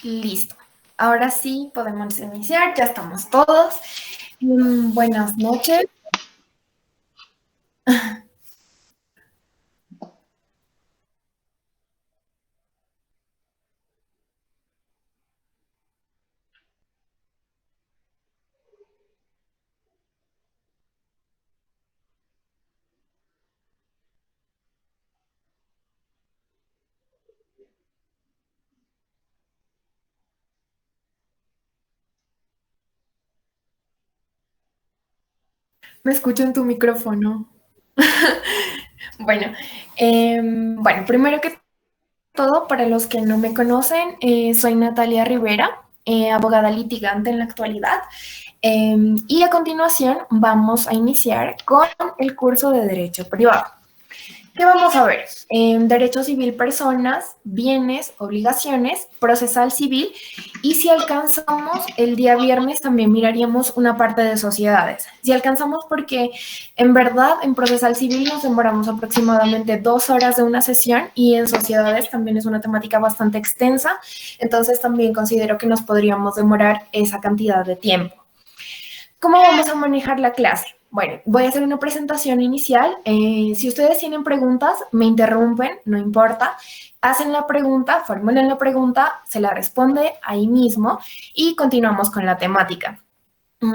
Listo. Ahora sí podemos iniciar, ya estamos todos. Buenas noches. Me escucho en tu micrófono. Bueno, bueno, primero que todo, para los que no me conocen, soy Natalia Rivera, abogada litigante en la actualidad. Y a continuación vamos a iniciar con el curso de Derecho Privado. ¿Qué vamos a ver? Derecho civil, personas, bienes, obligaciones, procesal civil, y si alcanzamos el día viernes también miraríamos una parte de sociedades. Si alcanzamos, porque en verdad en procesal civil nos demoramos aproximadamente 2 horas de una sesión, y en sociedades también es una temática bastante extensa, entonces también considero que nos podríamos demorar esa cantidad de tiempo. ¿Cómo vamos a manejar la clase? Bueno, voy a hacer una presentación inicial. Si ustedes tienen preguntas, me interrumpen, no importa. Hacen la pregunta, formulen la pregunta, se la responde ahí mismo y continuamos con la temática.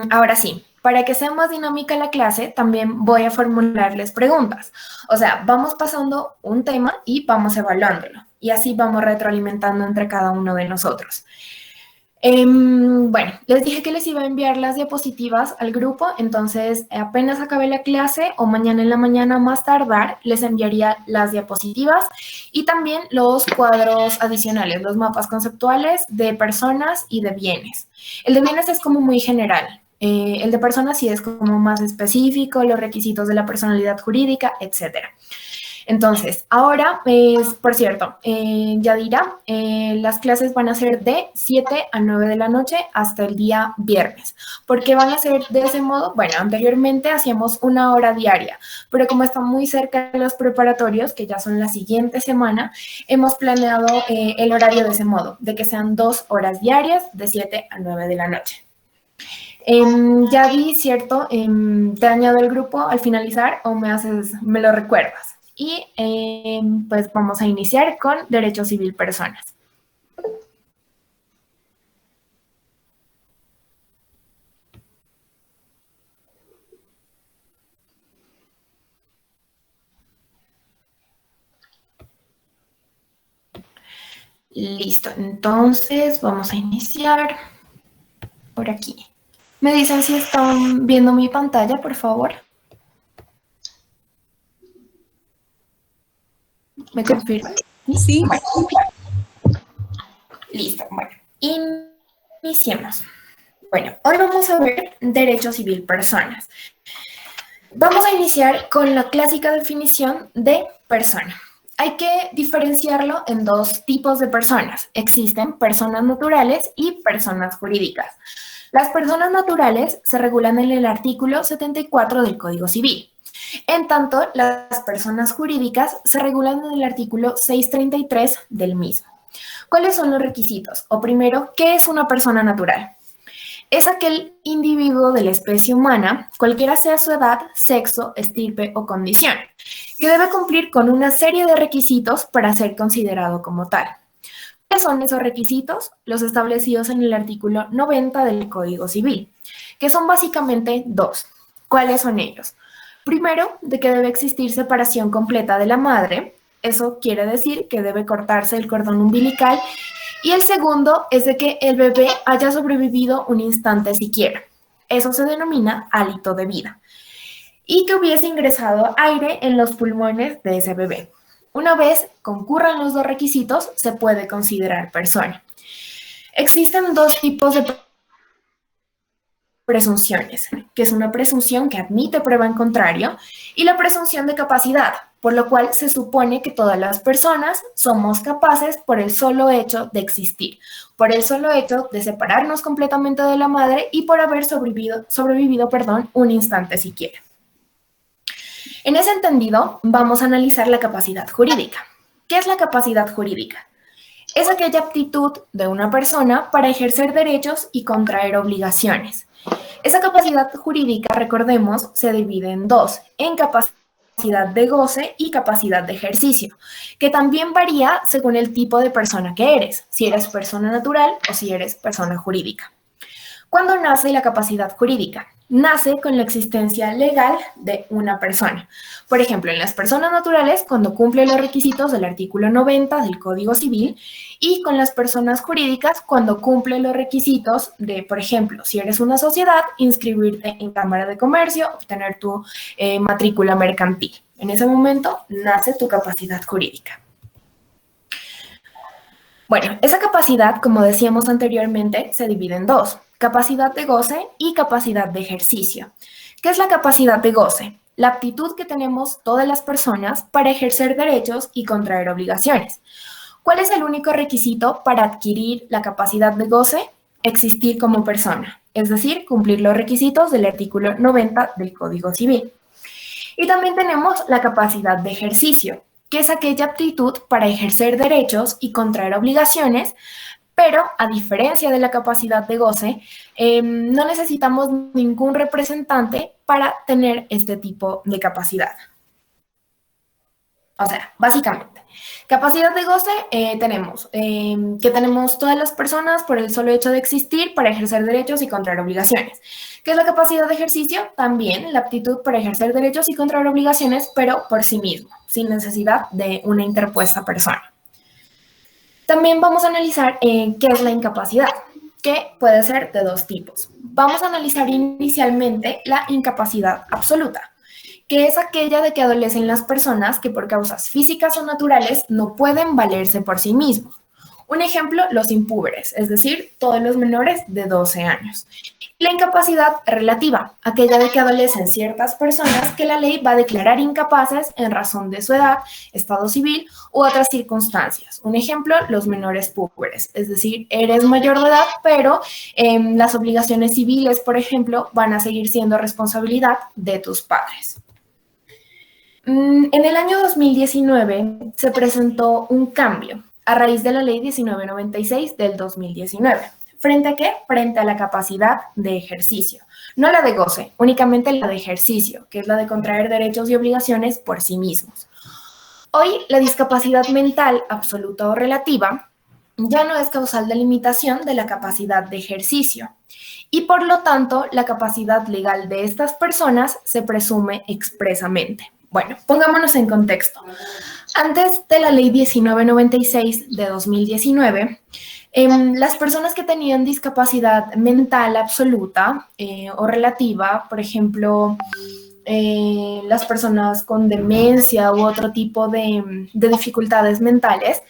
Ahora sí, para que sea más dinámica la clase, también voy a formularles preguntas. O sea, vamos pasando un tema y vamos evaluándolo. Y así vamos retroalimentando entre cada uno de nosotros. Bueno, les dije que les iba a enviar las diapositivas al grupo, entonces apenas acabe la clase o mañana en la mañana más tardar, les enviaría las diapositivas y también los cuadros adicionales, los mapas conceptuales de personas y de bienes. El de bienes es como muy general, el de personas sí es como más específico, los requisitos de la personalidad jurídica, etcétera. Entonces, ahora, por cierto, Yadira, las clases van a ser de 7 a 9 de la noche hasta el día viernes. ¿Por qué van a ser de ese modo? Bueno, anteriormente hacíamos 1 hora diaria, pero como están muy cerca de los preparatorios, que ya son la siguiente semana, hemos planeado el horario de ese modo, de que sean 2 horas diarias de 7 a 9 de la noche. Ya vi, ¿cierto? ¿Te añado el grupo al finalizar o me lo recuerdas? Y pues vamos a iniciar con Derecho Civil Personas. Listo, entonces vamos a iniciar por aquí. ¿Me dicen si están viendo mi pantalla, por favor? ¿Me confirman? Sí. Bueno, listo, bueno, iniciemos. Bueno, hoy vamos a ver Derecho Civil Personas. Vamos a iniciar con la clásica definición de persona. Hay que diferenciarlo en dos tipos de personas. Existen personas naturales y personas jurídicas. Las personas naturales se regulan en el artículo 74 del Código Civil. En tanto, las personas jurídicas se regulan en el artículo 633 del mismo. ¿Cuáles son los requisitos? O primero, ¿qué es una persona natural? Es aquel individuo de la especie humana, cualquiera sea su edad, sexo, estirpe o condición, que debe cumplir con una serie de requisitos para ser considerado como tal. ¿Cuáles son esos requisitos? Los establecidos en el artículo 90 del Código Civil, que son básicamente dos. ¿Cuáles son ellos? Primero, de que debe existir separación completa de la madre. Eso quiere decir que debe cortarse el cordón umbilical. Y el segundo es de que el bebé haya sobrevivido un instante siquiera. Eso se denomina hálito de vida. Y que hubiese ingresado aire en los pulmones de ese bebé. Una vez concurran los dos requisitos, se puede considerar persona. Existen dos tipos de presunciones, que es una presunción que admite prueba en contrario y la presunción de capacidad, por lo cual se supone que todas las personas somos capaces por el solo hecho de existir, por el solo hecho de separarnos completamente de la madre y por haber sobrevivido un instante siquiera. En ese entendido, vamos a analizar la capacidad jurídica. ¿Qué es la capacidad jurídica? Es aquella aptitud de una persona para ejercer derechos y contraer obligaciones. Esa capacidad jurídica, recordemos, se divide en dos, en capacidad de goce y capacidad de ejercicio, que también varía según el tipo de persona que eres, si eres persona natural o si eres persona jurídica. ¿Cuándo nace la capacidad jurídica? Nace con la existencia legal de una persona. Por ejemplo, en las personas naturales, cuando cumple los requisitos del artículo 90 del Código Civil, y con las personas jurídicas, cuando cumple los requisitos de, por ejemplo, si eres una sociedad, inscribirte en Cámara de Comercio, obtener tu matrícula mercantil. En ese momento nace tu capacidad jurídica. Bueno, esa capacidad, como decíamos anteriormente, se divide en dos, capacidad de goce y capacidad de ejercicio. ¿Qué es la capacidad de goce? La aptitud que tenemos todas las personas para ejercer derechos y contraer obligaciones. ¿Cuál es el único requisito para adquirir la capacidad de goce? Existir como persona, es decir, cumplir los requisitos del artículo 90 del Código Civil. Y también tenemos la capacidad de ejercicio, que es aquella aptitud para ejercer derechos y contraer obligaciones, pero a diferencia de la capacidad de goce, no necesitamos ningún representante para tener este tipo de capacidad. O sea, básicamente, capacidad de goce tenemos, que tenemos todas las personas por el solo hecho de existir para ejercer derechos y contraer obligaciones. ¿Qué es la capacidad de ejercicio? También la aptitud para ejercer derechos y contraer obligaciones, pero por sí mismo, sin necesidad de una interpuesta persona. También vamos a analizar qué es la incapacidad, que puede ser de dos tipos. Vamos a analizar inicialmente la incapacidad absoluta, que es aquella de que adolecen las personas que por causas físicas o naturales no pueden valerse por sí mismos. Un ejemplo, los impúberes, es decir, todos los menores de 12 años. La incapacidad relativa, aquella de que adolecen ciertas personas que la ley va a declarar incapaces en razón de su edad, estado civil u otras circunstancias. Un ejemplo, los menores púberes, es decir, eres mayor de edad, pero las obligaciones civiles, por ejemplo, van a seguir siendo responsabilidad de tus padres. En el año 2019 se presentó un cambio a raíz de la ley 1996 del 2019. ¿Frente a qué? Frente a la capacidad de ejercicio. No la de goce, únicamente la de ejercicio, que es la de contraer derechos y obligaciones por sí mismos. Hoy, la discapacidad mental absoluta o relativa ya no es causal de limitación de la capacidad de ejercicio y por lo tanto la capacidad legal de estas personas se presume expresamente. Bueno, pongámonos en contexto. Antes de la ley 1996 de 2019, las personas que tenían discapacidad mental absoluta o relativa, por ejemplo, las personas con demencia u otro tipo de dificultades mentales,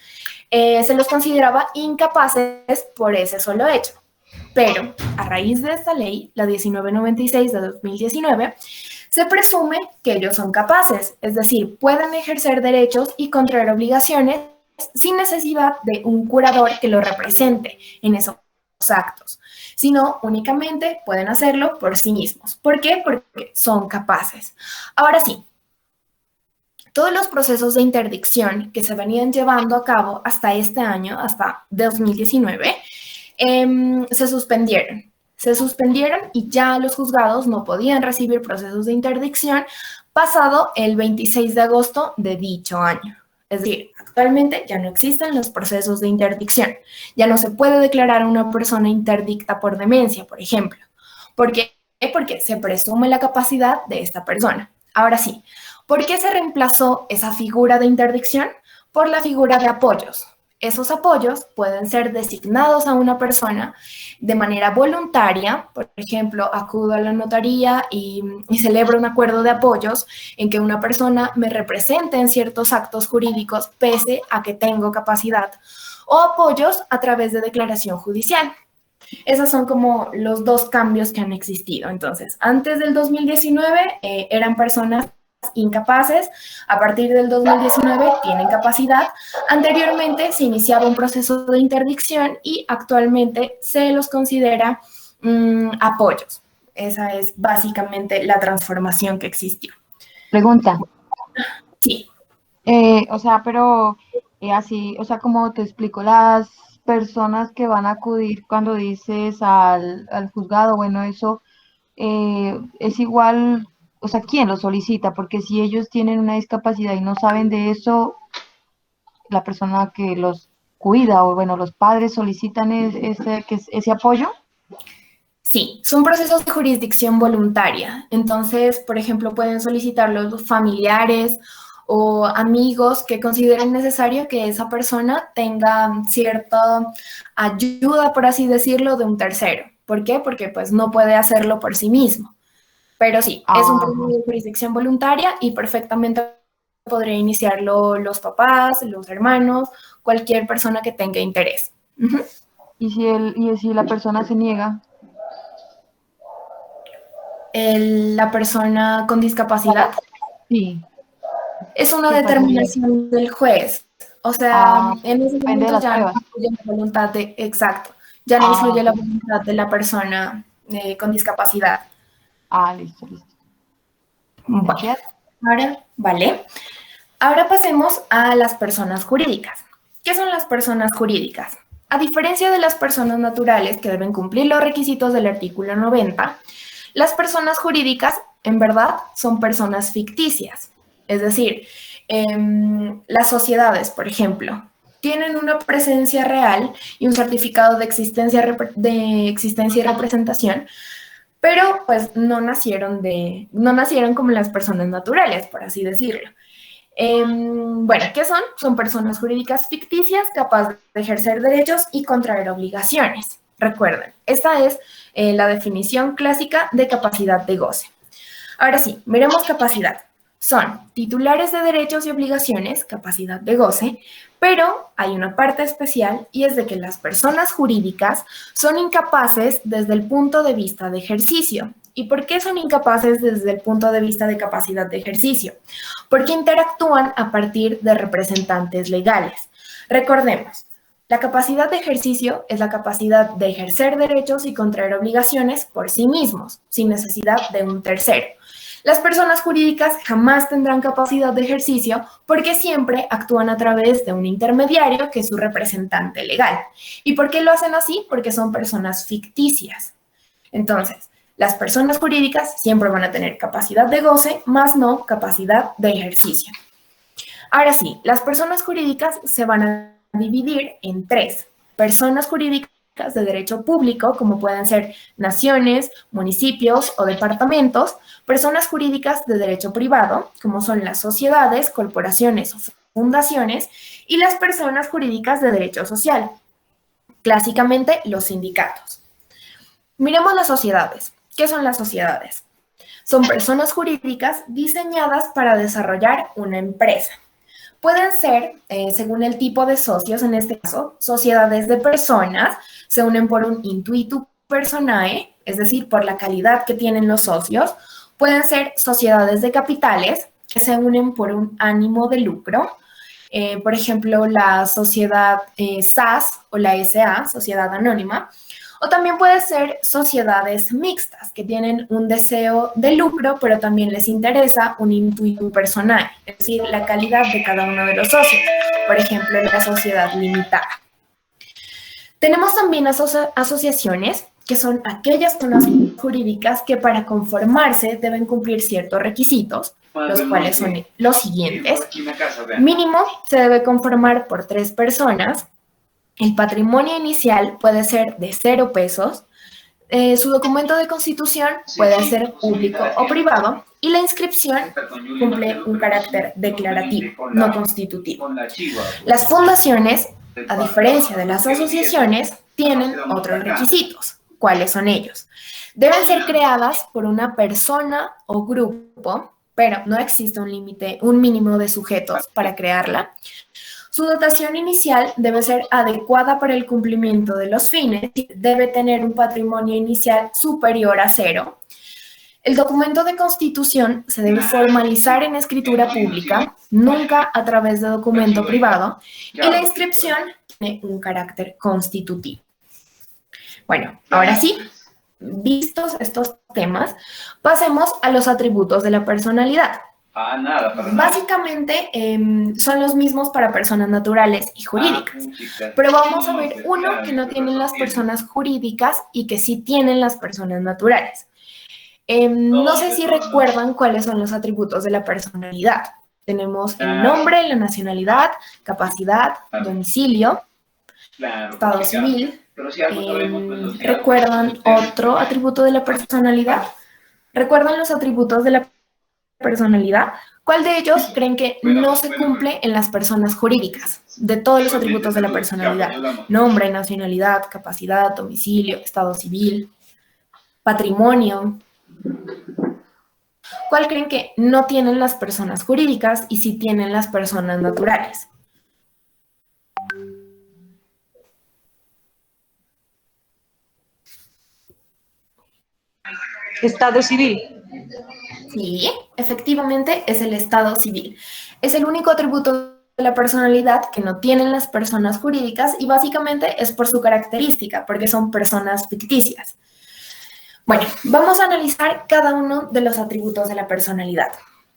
se los consideraba incapaces por ese solo hecho. Pero a raíz de esta ley, la 1996 de 2019, se presume que ellos son capaces, es decir, pueden ejercer derechos y contraer obligaciones sin necesidad de un curador que lo represente en esos actos, sino únicamente pueden hacerlo por sí mismos. ¿Por qué? Porque son capaces. Ahora sí, todos los procesos de interdicción que se venían llevando a cabo hasta este año, hasta 2019, se suspendieron. Se suspendieron y ya los juzgados no podían recibir procesos de interdicción pasado el 26 de agosto de dicho año. Es decir, actualmente ya no existen los procesos de interdicción. Ya no se puede declarar a una persona interdicta por demencia, por ejemplo. ¿Por qué? Porque se presume la capacidad de esta persona. Ahora sí, ¿por qué se reemplazó esa figura de interdicción? Por la figura de apoyos. Esos apoyos pueden ser designados a una persona de manera voluntaria. Por ejemplo, acudo a la notaría y celebro un acuerdo de apoyos en que una persona me represente en ciertos actos jurídicos pese a que tengo capacidad, o apoyos a través de declaración judicial. Esos son como los dos cambios que han existido. Entonces, antes del 2019 eran personas incapaces, a partir del 2019 tienen capacidad. Anteriormente se iniciaba un proceso de interdicción y actualmente se los considera apoyos. Esa es básicamente la transformación que existió. Pregunta. Sí. O sea, pero así, o sea, como te explico, las personas que van a acudir cuando dices al juzgado, bueno, eso es igual, o sea, ¿quién lo solicita? Porque si ellos tienen una discapacidad y no saben de eso, la persona que los cuida o, bueno, los padres solicitan ese apoyo. Sí, son procesos de jurisdicción voluntaria. Entonces, por ejemplo, pueden solicitarlo los familiares o amigos que consideren necesario que esa persona tenga cierta ayuda, por así decirlo, de un tercero. ¿Por qué? Porque pues no puede hacerlo por sí mismo. Pero sí, es un proceso Ajá. de jurisdicción voluntaria y perfectamente podría iniciarlo los papás, los hermanos, cualquier persona que tenga interés. Ujú. Y si la persona se niega, La persona con discapacidad sí, es una ¿qué pasaría? determinación del juez. O sea, Ah, en esos depende de momentos las ya no pruebas. influye la voluntad de, exacto, ya no Ah, influye la ok. voluntad de la persona con discapacidad. Ah, listo, listo. ¿Me Bueno, queda? ahora, vale. Ahora pasemos a las personas jurídicas. ¿Qué son las personas jurídicas? A diferencia de las personas naturales que deben cumplir los requisitos del artículo 90, las personas jurídicas en verdad son personas ficticias. Es decir, las sociedades, por ejemplo, tienen una presencia real y un certificado de existencia y representación, pero pues no nacieron como las personas naturales, por así decirlo. Bueno, ¿qué son? Son personas jurídicas ficticias capaces de ejercer derechos y contraer obligaciones. Recuerden, esta es la definición clásica de capacidad de goce. Ahora sí, miremos capacidad. Son titulares de derechos y obligaciones, capacidad de goce, pero hay una parte especial y es de que las personas jurídicas son incapaces desde el punto de vista de ejercicio. ¿Y por qué son incapaces desde el punto de vista de capacidad de ejercicio? Porque interactúan a partir de representantes legales. Recordemos, la capacidad de ejercicio es la capacidad de ejercer derechos y contraer obligaciones por sí mismos, sin necesidad de un tercero. Las personas jurídicas jamás tendrán capacidad de ejercicio porque siempre actúan a través de un intermediario que es su representante legal. ¿Y por qué lo hacen así? Porque son personas ficticias. Entonces, las personas jurídicas siempre van a tener capacidad de goce, más no capacidad de ejercicio. Ahora sí, las personas jurídicas se van a dividir en tres. Personas jurídicas de derecho público, como pueden ser naciones, municipios o departamentos, personas jurídicas de derecho privado, como son las sociedades, corporaciones o fundaciones, y las personas jurídicas de derecho social, clásicamente los sindicatos. Miremos las sociedades. ¿Qué son las sociedades? Son personas jurídicas diseñadas para desarrollar una empresa. Pueden ser, según el tipo de socios, en este caso, sociedades de personas, se unen por un intuitu personae, es decir, por la calidad que tienen los socios. Pueden ser sociedades de capitales, que se unen por un ánimo de lucro. Por ejemplo, la sociedad SAS o la SA, Sociedad Anónima. O también puede ser sociedades mixtas, que tienen un deseo de lucro, pero también les interesa un intuito personal, es decir, la calidad de cada uno de los socios. Por ejemplo, la sociedad limitada. Tenemos también asociaciones, que son aquellas personas jurídicas que para conformarse deben cumplir ciertos requisitos, los cuales son los siguientes. Mínimo se debe conformar por 3 personas. El patrimonio inicial puede ser de 0 pesos. Su documento de constitución puede ser público o privado y la inscripción cumple un carácter declarativo, no constitutivo. Las fundaciones, a diferencia de las asociaciones, tienen otros requisitos. ¿Cuáles son ellos? Deben ser creadas por una persona o grupo, pero no existe un límite, un mínimo de sujetos para crearla. Su dotación inicial debe ser adecuada para el cumplimiento de los fines, debe tener un patrimonio inicial superior a 0. El documento de constitución se debe formalizar en escritura pública, nunca a través de documento privado, y la inscripción tiene un carácter constitutivo. Bueno, ahora sí, vistos estos temas, pasemos a los atributos de la personalidad. Ah, nada, para nada. Básicamente son los mismos para personas naturales y jurídicas, pero vamos a ver uno que no tienen las personas jurídicas y que sí tienen las personas naturales. No sé si recuerdan cuáles son los atributos de la personalidad. Tenemos el nombre, la nacionalidad, capacidad, domicilio, estado civil. ¿Recuerdan otro atributo de la personalidad? ¿Recuerdan los atributos de la personalidad? ¿Cuál de ellos creen que no se cumple en las personas jurídicas? De todos los atributos de la personalidad. Nombre, nacionalidad, capacidad, domicilio, estado civil, patrimonio. ¿Cuál creen que no tienen las personas jurídicas y sí tienen las personas naturales? Estado civil. Sí, efectivamente es el estado civil. Es el único atributo de la personalidad que no tienen las personas jurídicas y básicamente es por su característica, porque son personas ficticias. Bueno, vamos a analizar cada uno de los atributos de la personalidad.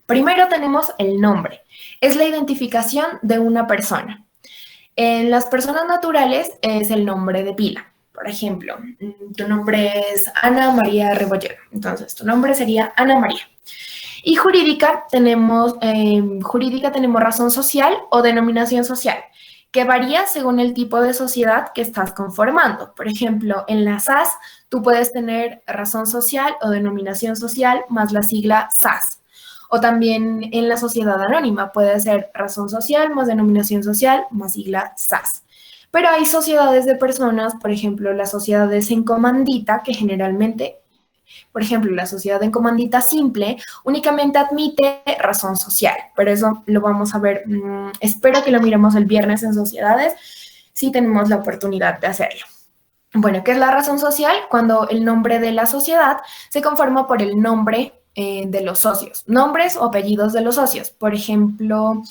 Primero tenemos el nombre. Es la identificación de una persona. En las personas naturales es el nombre de pila. Por ejemplo, tu nombre es Ana María Rebollero. Entonces, tu nombre sería Ana María. Y jurídica tenemos razón social o denominación social, que varía según el tipo de sociedad que estás conformando. Por ejemplo, en la SAS tú puedes tener razón social o denominación social más la sigla SAS. O también en la sociedad anónima puede ser razón social más denominación social más sigla SAS. Pero hay sociedades de personas, por ejemplo, las sociedades en comandita, que generalmente, por ejemplo, la sociedad en comandita simple únicamente admite razón social, pero eso lo vamos a ver, espero que lo miremos el viernes en sociedades, si tenemos la oportunidad de hacerlo. Bueno, ¿qué es la razón social? Cuando el nombre de la sociedad se conforma por el nombre de los socios, nombres o apellidos de los socios, por ejemplo,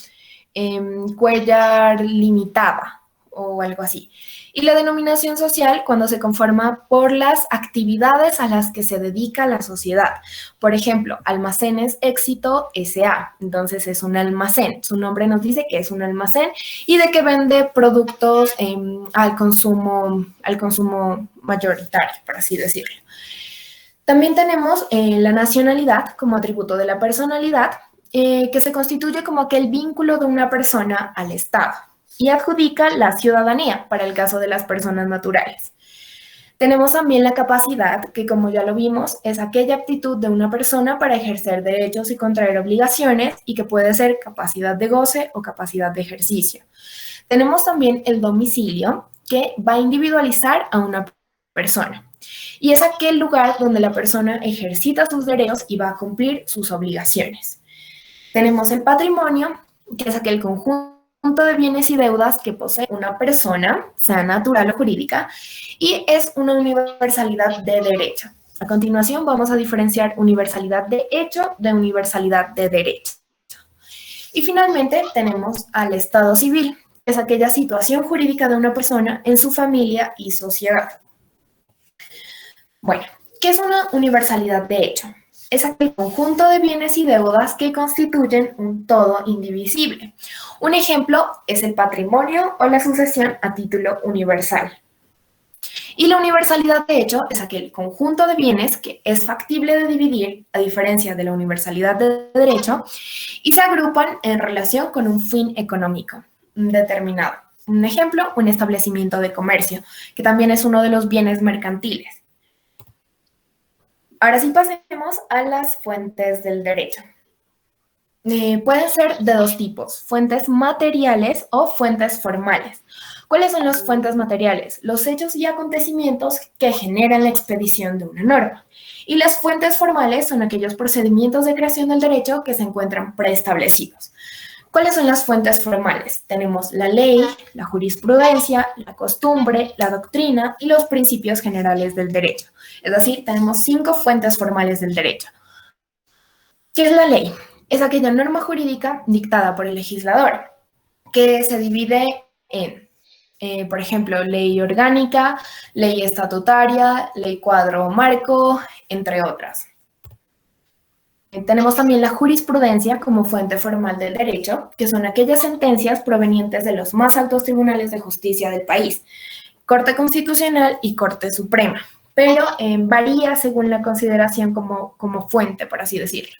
Cuellar Limitada o algo así. Y la denominación social cuando se conforma por las actividades a las que se dedica la sociedad. Por ejemplo, Almacenes Éxito S.A. Entonces es un almacén. Su nombre nos dice que es un almacén y de que vende productos al consumo mayoritario, por así decirlo. También tenemos la nacionalidad como atributo de la personalidad, que se constituye como aquel vínculo de una persona al Estado y adjudica la ciudadanía para el caso de las personas naturales. Tenemos también la capacidad, que como ya lo vimos, es aquella aptitud de una persona para ejercer derechos y contraer obligaciones y que puede ser capacidad de goce o capacidad de ejercicio. Tenemos también el domicilio, que va a individualizar a una persona. Y es aquel lugar donde la persona ejercita sus derechos y va a cumplir sus obligaciones. Tenemos el patrimonio, que es aquel conjunto de bienes y deudas que posee una persona, sea natural o jurídica, y es una universalidad de derecho. A continuación vamos a diferenciar universalidad de hecho de universalidad de derecho. Y finalmente tenemos al estado civil, que es aquella situación jurídica de una persona en su familia y sociedad. Bueno, ¿qué es una universalidad de hecho? Es aquel conjunto de bienes y deudas que constituyen un todo indivisible. Un ejemplo es el patrimonio o la sucesión a título universal. Y la universalidad de hecho es aquel conjunto de bienes que es factible de dividir, a diferencia de la universalidad de derecho, y se agrupan en relación con un fin económico determinado. Un ejemplo, un establecimiento de comercio, que también es uno de los bienes mercantiles. Ahora sí pasemos a las fuentes del derecho. Pueden ser de dos tipos, fuentes materiales o fuentes formales. ¿Cuáles son las fuentes materiales? Los hechos y acontecimientos que generan la expedición de una norma. Y las fuentes formales son aquellos procedimientos de creación del derecho que se encuentran preestablecidos. ¿Cuáles son las fuentes formales? Tenemos la ley, la jurisprudencia, la costumbre, la doctrina y los principios generales del derecho. Es decir, tenemos 5 fuentes formales del derecho. ¿Qué es la ley? Es aquella norma jurídica dictada por el legislador, que se divide en, por ejemplo, ley orgánica, ley estatutaria, ley cuadro o marco, entre otras. tenemos también la jurisprudencia como fuente formal del derecho, que son aquellas sentencias provenientes de los más altos tribunales de justicia del país, Corte Constitucional y Corte Suprema, pero varía según la consideración como fuente, por así decirlo.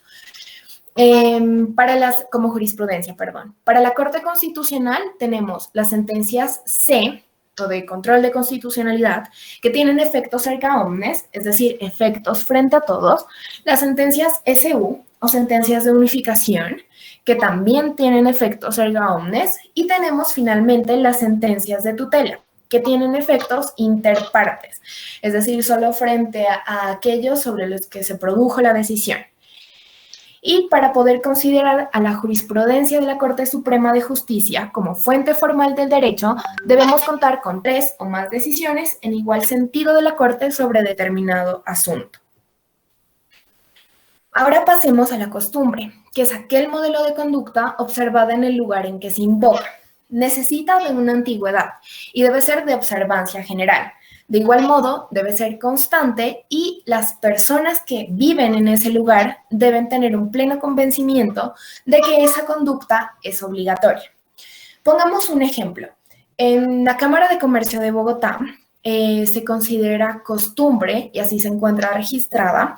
Como jurisprudencia, perdón. Para la Corte Constitucional tenemos las sentencias C, o de control de constitucionalidad, que tienen efectos erga omnes, es decir, efectos frente a todos, las sentencias SU, o sentencias de unificación, que también tienen efectos erga omnes, y tenemos finalmente las sentencias de tutela, que tienen efectos interpartes, es decir, solo frente a aquellos sobre los que se produjo la decisión. Y para poder considerar a la jurisprudencia de la Corte Suprema de Justicia como fuente formal del derecho, debemos contar con 3 o más decisiones en igual sentido de la Corte sobre determinado asunto. Ahora pasemos a la costumbre, que es aquel modelo de conducta observada en el lugar en que se invoca. Necesita de una antigüedad y debe ser de observancia general. De igual modo, debe ser constante y las personas que viven en ese lugar deben tener un pleno convencimiento de que esa conducta es obligatoria. Pongamos un ejemplo. En la Cámara de Comercio de Bogotá se considera costumbre, y así se encuentra registrada,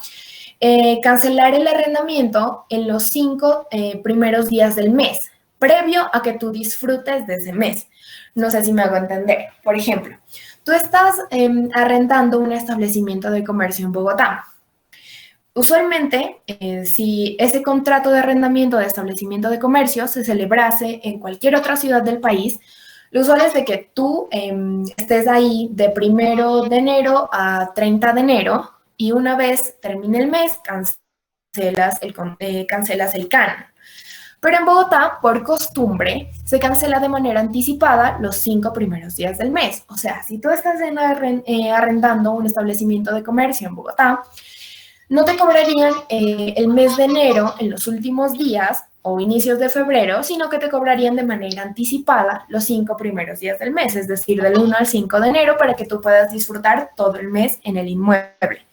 cancelar el arrendamiento en los 5 primeros días del mes, previo a que tú disfrutes de ese mes. No sé si me hago entender. Por ejemplo, tú estás arrendando un establecimiento de comercio en Bogotá. Usualmente, si ese contrato de arrendamiento de establecimiento de comercio se celebrase en cualquier otra ciudad del país, lo usual es de que tú estés ahí de 1 de enero a 30 de enero y una vez termine el mes, cancelas el canon. Pero en Bogotá, por costumbre, se cancela de manera anticipada los 5 primeros días del mes. O sea, si tú estás arrendando un establecimiento de comercio en Bogotá, no te cobrarían el mes de enero en los últimos días o inicios de febrero, sino que te cobrarían de manera anticipada los 5 primeros días del mes, es decir, del 1 al 5 de enero, para que tú puedas disfrutar todo el mes en el inmueble.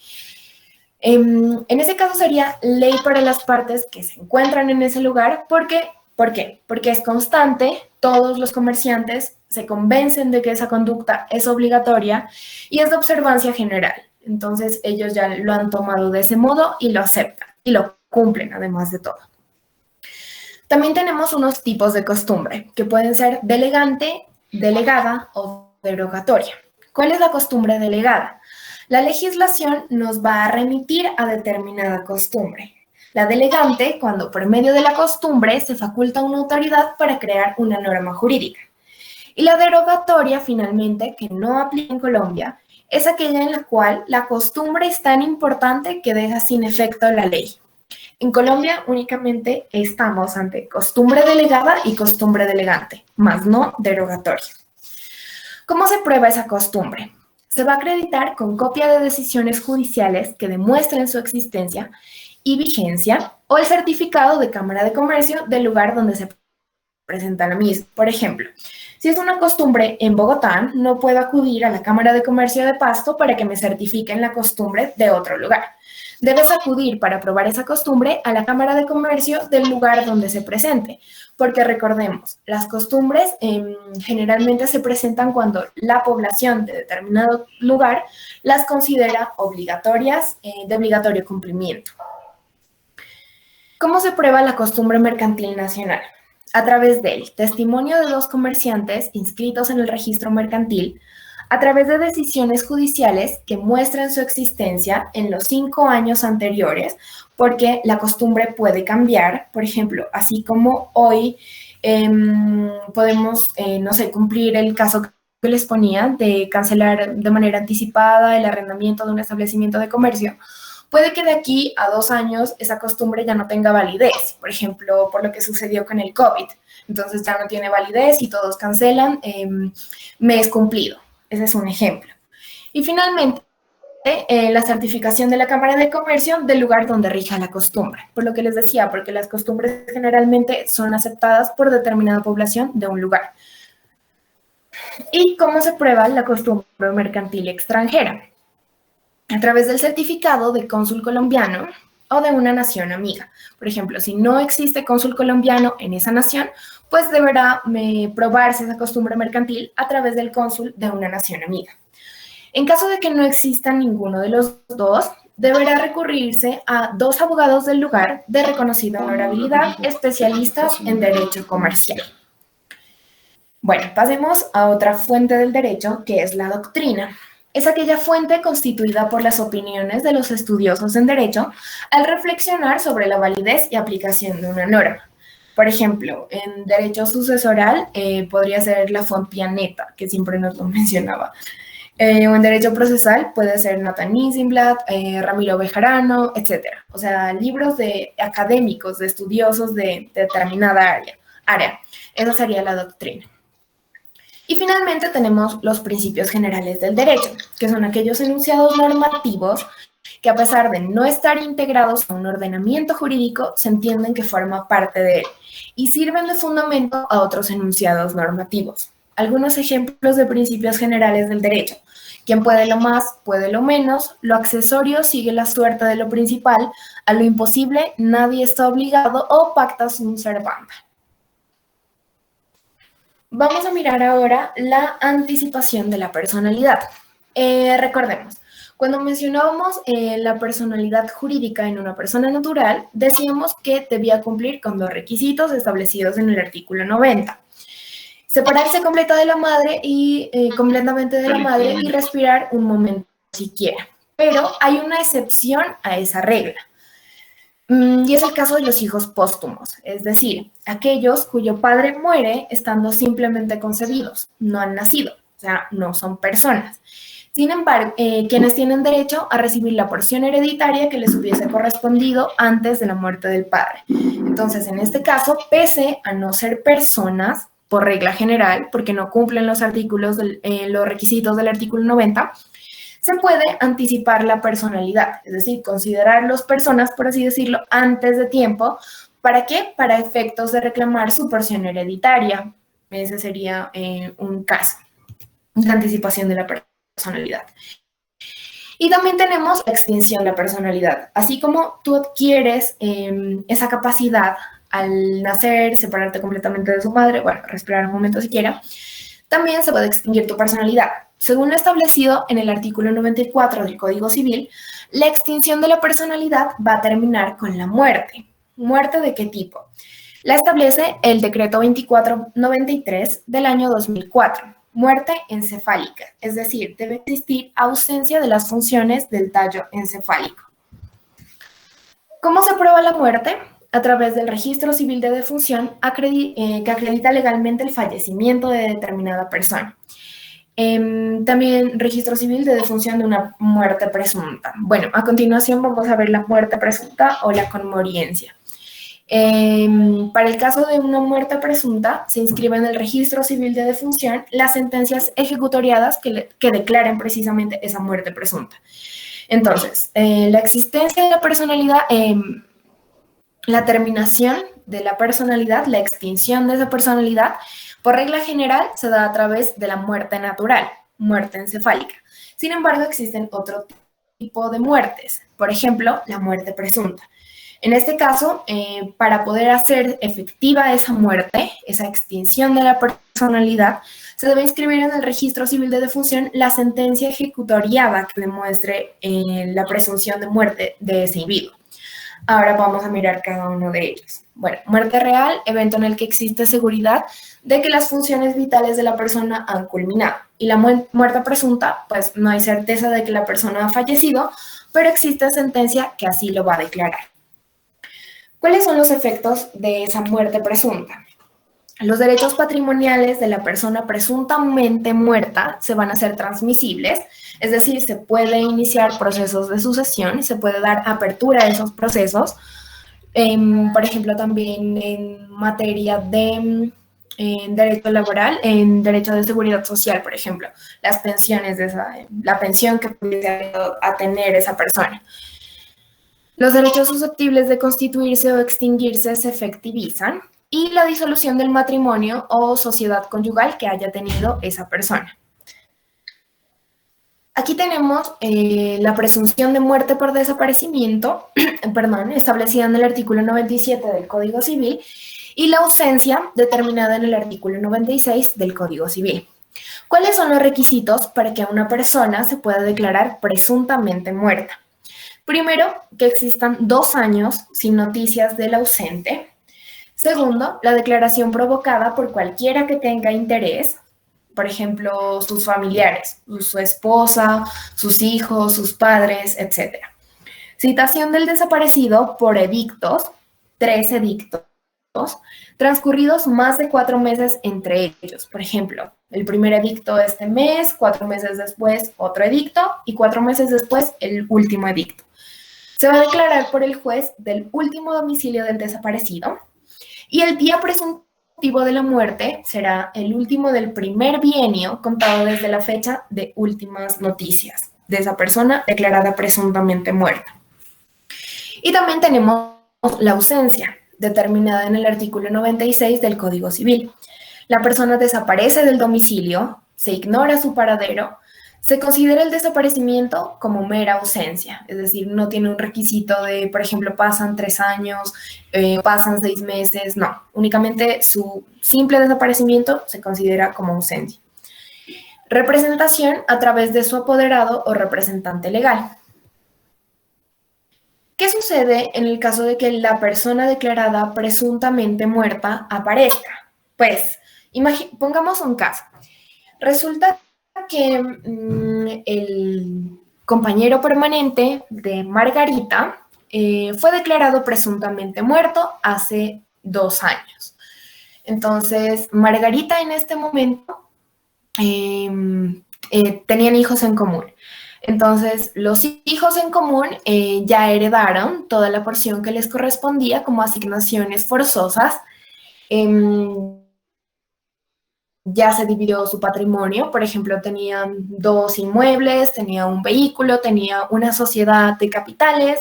En ese caso sería ley para las partes que se encuentran en ese lugar. ¿Por qué? Porque es constante, todos los comerciantes se convencen de que esa conducta es obligatoria y es de observancia general. Entonces ellos ya lo han tomado de ese modo y lo aceptan y lo cumplen además de todo. También tenemos unos tipos de costumbre que pueden ser delegante, delegada o derogatoria. ¿Cuál es la costumbre delegada? La legislación nos va a remitir a determinada costumbre. La delegante, cuando por medio de la costumbre se faculta una autoridad para crear una norma jurídica. Y la derogatoria, finalmente, que no aplica en Colombia, es aquella en la cual la costumbre es tan importante que deja sin efecto la ley. En Colombia únicamente estamos ante costumbre delegada y costumbre delegante, más no derogatoria. ¿Cómo se prueba esa costumbre? Se va a acreditar con copia de decisiones judiciales que demuestren su existencia y vigencia o el certificado de Cámara de Comercio del lugar donde se presenta la misma. Por ejemplo, si es una costumbre en Bogotá, no puedo acudir a la Cámara de Comercio de Pasto para que me certifiquen la costumbre de otro lugar. Debes acudir para probar esa costumbre a la Cámara de Comercio del lugar donde se presente, porque recordemos, las costumbres generalmente se presentan cuando la población de determinado lugar las considera obligatorias, de obligatorio cumplimiento. ¿Cómo se prueba la costumbre mercantil nacional? A través del testimonio de 2 comerciantes inscritos en el registro mercantil, a través de decisiones judiciales que muestren su existencia en los 5 años anteriores, porque la costumbre puede cambiar. Por ejemplo, así como hoy podemos, no sé, cumplir el caso que les ponía de cancelar de manera anticipada el arrendamiento de un establecimiento de comercio, puede que de aquí a 2 años esa costumbre ya no tenga validez, por ejemplo, por lo que sucedió con el COVID. Entonces ya no tiene validez y todos cancelan mes cumplido. Ese es un ejemplo. Y finalmente, la certificación de la Cámara de Comercio del lugar donde rija la costumbre. Por lo que les decía, porque las costumbres generalmente son aceptadas por determinada población de un lugar. ¿Y cómo se prueba la costumbre mercantil extranjera? A través del certificado de cónsul colombiano o de una nación amiga. Por ejemplo, si no existe cónsul colombiano en esa nación, pues deberá probarse esa costumbre mercantil a través del cónsul de una nación amiga. En caso de que no exista ninguno de los dos, deberá recurrirse a 2 abogados del lugar de reconocida honorabilidad, especialistas en derecho comercial. Bueno, pasemos a otra fuente del derecho, que es la doctrina. Es aquella fuente constituida por las opiniones de los estudiosos en derecho al reflexionar sobre la validez y aplicación de una norma. Por ejemplo, en derecho sucesoral podría ser la Fontianeta, que siempre nos lo mencionaba. O en derecho procesal puede ser Nathan Nissenblatt, Ramiro Bejarano, etc. O sea, libros de académicos, de estudiosos de determinada área. Esa sería la doctrina. Y finalmente tenemos los principios generales del derecho, que son aquellos enunciados normativos que a pesar de no estar integrados a un ordenamiento jurídico, se entienden que forma parte de él y sirven de fundamento a otros enunciados normativos. Algunos ejemplos de principios generales del derecho. Quien puede lo más, puede lo menos, lo accesorio sigue la suerte de lo principal, a lo imposible nadie está obligado o pacta sunt servanda. Vamos a mirar ahora la anticipación de la personalidad. Recordemos, cuando mencionábamos la personalidad jurídica en una persona natural, decíamos que debía cumplir con 2 requisitos establecidos en el artículo 90. Separarse completamente de la madre y respirar un momento siquiera. Pero hay una excepción a esa regla. Y es el caso de los hijos póstumos, es decir, aquellos cuyo padre muere estando simplemente concebidos, no han nacido, o sea, no son personas. Sin embargo, quienes tienen derecho a recibir la porción hereditaria que les hubiese correspondido antes de la muerte del padre. Entonces, en este caso, pese a no ser personas, por regla general, porque no cumplen los requisitos del artículo 90, se puede anticipar la personalidad, es decir, considerarlos personas, por así decirlo, antes de tiempo. ¿Para qué? Para efectos de reclamar su porción hereditaria. Ese sería un caso de anticipación de la personalidad. Y también tenemos la extinción de la personalidad. Así como tú adquieres esa capacidad al nacer, separarte completamente de su madre, bueno, respirar un momento siquiera, también se puede extinguir tu personalidad. Según lo establecido en el artículo 94 del Código Civil, la extinción de la personalidad va a terminar con la muerte. ¿Muerte de qué tipo? La establece el decreto 2493 del año 2004. Muerte encefálica, es decir, debe existir ausencia de las funciones del tallo encefálico. ¿Cómo se prueba la muerte? A través del registro civil de defunción que acredita legalmente el fallecimiento de determinada persona. También registro civil de defunción de una muerte presunta. Bueno, a continuación vamos a ver la muerte presunta o la conmoriencia. Para el caso de una muerte presunta, se inscribe en el registro civil de defunción las sentencias ejecutoriadas que declaren precisamente esa muerte presunta. Entonces, la existencia de la personalidad, la terminación de la personalidad, la extinción de esa personalidad, por regla general se da a través de la muerte natural, muerte encefálica. Sin embargo, existen otro tipo de muertes, por ejemplo, la muerte presunta. En este caso, para poder hacer efectiva esa muerte, esa extinción de la personalidad, se debe inscribir en el registro civil de defunción la sentencia ejecutoriada que demuestre la presunción de muerte de ese individuo. Ahora vamos a mirar cada uno de ellos. Bueno, muerte real, evento en el que existe seguridad de que las funciones vitales de la persona han culminado. Y la muerte presunta, pues no hay certeza de que la persona ha fallecido, pero existe sentencia que así lo va a declarar. ¿Cuáles son los efectos de esa muerte presunta? Los derechos patrimoniales de la persona presuntamente muerta se van a hacer transmisibles, es decir, se puede iniciar procesos de sucesión, se puede dar apertura a esos procesos, por ejemplo, también en materia de derecho laboral, en derecho de seguridad social, por ejemplo, las pensiones, la pensión que pudiera tener esa persona. Los derechos susceptibles de constituirse o extinguirse se efectivizan y la disolución del matrimonio o sociedad conyugal que haya tenido esa persona. Aquí tenemos la presunción de muerte por desaparecimiento, perdón, establecida en el artículo 97 del Código Civil, y la ausencia determinada en el artículo 96 del Código Civil. ¿Cuáles son los requisitos para que a una persona se pueda declarar presuntamente muerta? Primero, que existan 2 años sin noticias del ausente. Segundo, la declaración provocada por cualquiera que tenga interés, por ejemplo, sus familiares, su esposa, sus hijos, sus padres, etc. Citación del desaparecido por edictos, 3 edictos, transcurridos más de 4 meses entre ellos. Por ejemplo, el primer edicto de este mes, 4 meses después otro edicto y 4 meses después el último edicto. Se va a declarar por el juez del último domicilio del desaparecido y el día presuntivo de la muerte será el último del primer bienio contado desde la fecha de últimas noticias de esa persona declarada presuntamente muerta. Y también tenemos la ausencia, determinada en el artículo 96 del Código Civil. La persona desaparece del domicilio, se ignora su paradero, se considera el desaparecimiento como mera ausencia, es decir, no tiene un requisito de, por ejemplo, pasan 3 años, pasan 6 meses, no, únicamente su simple desaparecimiento se considera como ausencia. Representación a través de su apoderado o representante legal. ¿Qué sucede en el caso de que la persona declarada presuntamente muerta aparezca? Pues, pongamos un caso. Resulta que el compañero permanente de Margarita fue declarado presuntamente muerto hace 2 años. Entonces, Margarita en este momento tenían hijos en común. Entonces, los hijos en común ya heredaron toda la porción que les correspondía como asignaciones forzosas. Ya se dividió su patrimonio, por ejemplo, tenían 2 inmuebles, tenía un vehículo, tenía una sociedad de capitales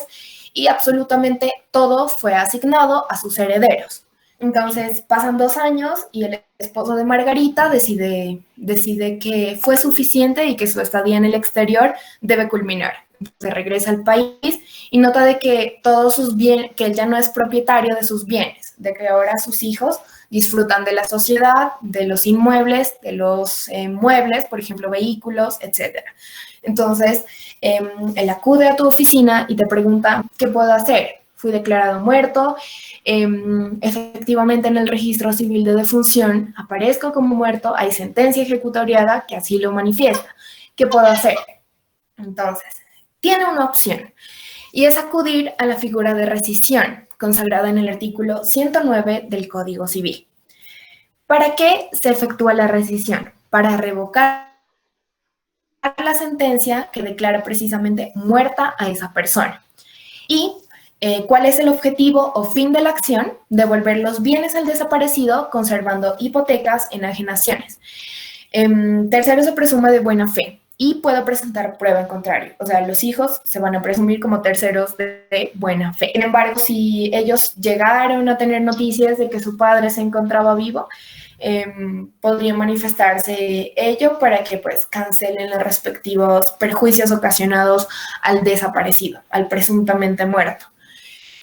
y absolutamente todo fue asignado a sus herederos. Entonces pasan 2 años y el esposo de Margarita decide que fue suficiente y que su estadía en el exterior debe culminar. Se regresa al país y nota de que todos sus bienes, que él ya no es propietario de sus bienes, de que ahora sus hijos disfrutan de la sociedad, de los inmuebles, de los muebles, por ejemplo, vehículos, etc. Entonces, él acude a tu oficina y te pregunta, ¿qué puedo hacer? Fui declarado muerto, efectivamente en el registro civil de defunción aparezco como muerto, hay sentencia ejecutoriada que así lo manifiesta. ¿Qué puedo hacer? Entonces, tiene una opción y es acudir a la figura de rescisión consagrada en el artículo 109 del Código Civil. ¿Para qué se efectúa la rescisión? Para revocar la sentencia que declara precisamente muerta a esa persona. Y ¿cuál es el objetivo o fin de la acción? Devolver los bienes al desaparecido conservando hipotecas, enajenaciones. Tercero, se presume de buena fe y puedo presentar prueba en contrario. O sea, los hijos se van a presumir como terceros de buena fe. Sin embargo, si ellos llegaron a tener noticias de que su padre se encontraba vivo, podría manifestarse ello para que pues cancelen los respectivos perjuicios ocasionados al desaparecido, al presuntamente muerto.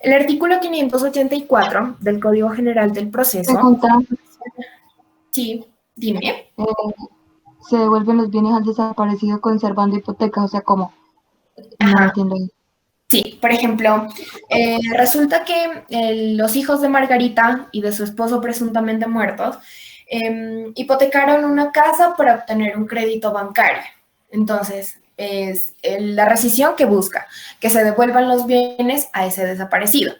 El artículo 584 del Código General del Proceso. Sí, dime. Se devuelven los bienes al desaparecido conservando hipotecas, o sea, ¿cómo? No entiendo. Sí, por ejemplo, resulta que los hijos de Margarita y de su esposo presuntamente muertos hipotecaron una casa para obtener un crédito bancario. Entonces, es la rescisión que busca, que se devuelvan los bienes a ese desaparecido.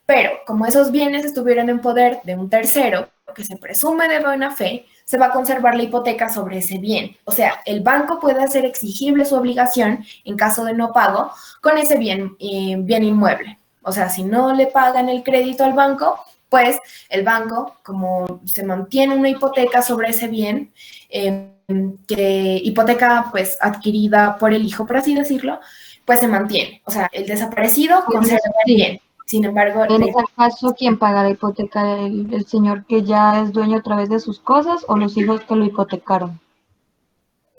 Pero como esos bienes estuvieron en poder de un tercero, que se presume de buena fe, se va a conservar la hipoteca sobre ese bien. O sea, el banco puede hacer exigible su obligación en caso de no pago con ese bien inmueble. O sea, si no le pagan el crédito al banco, pues el banco, como se mantiene una hipoteca sobre ese bien, que hipoteca pues adquirida por el hijo, por así decirlo, pues se mantiene. O sea, el desaparecido conserva el bien. Sin embargo, en ese caso, ¿quién paga la hipoteca? ¿El señor que ya es dueño a través de sus cosas o los hijos que lo hipotecaron?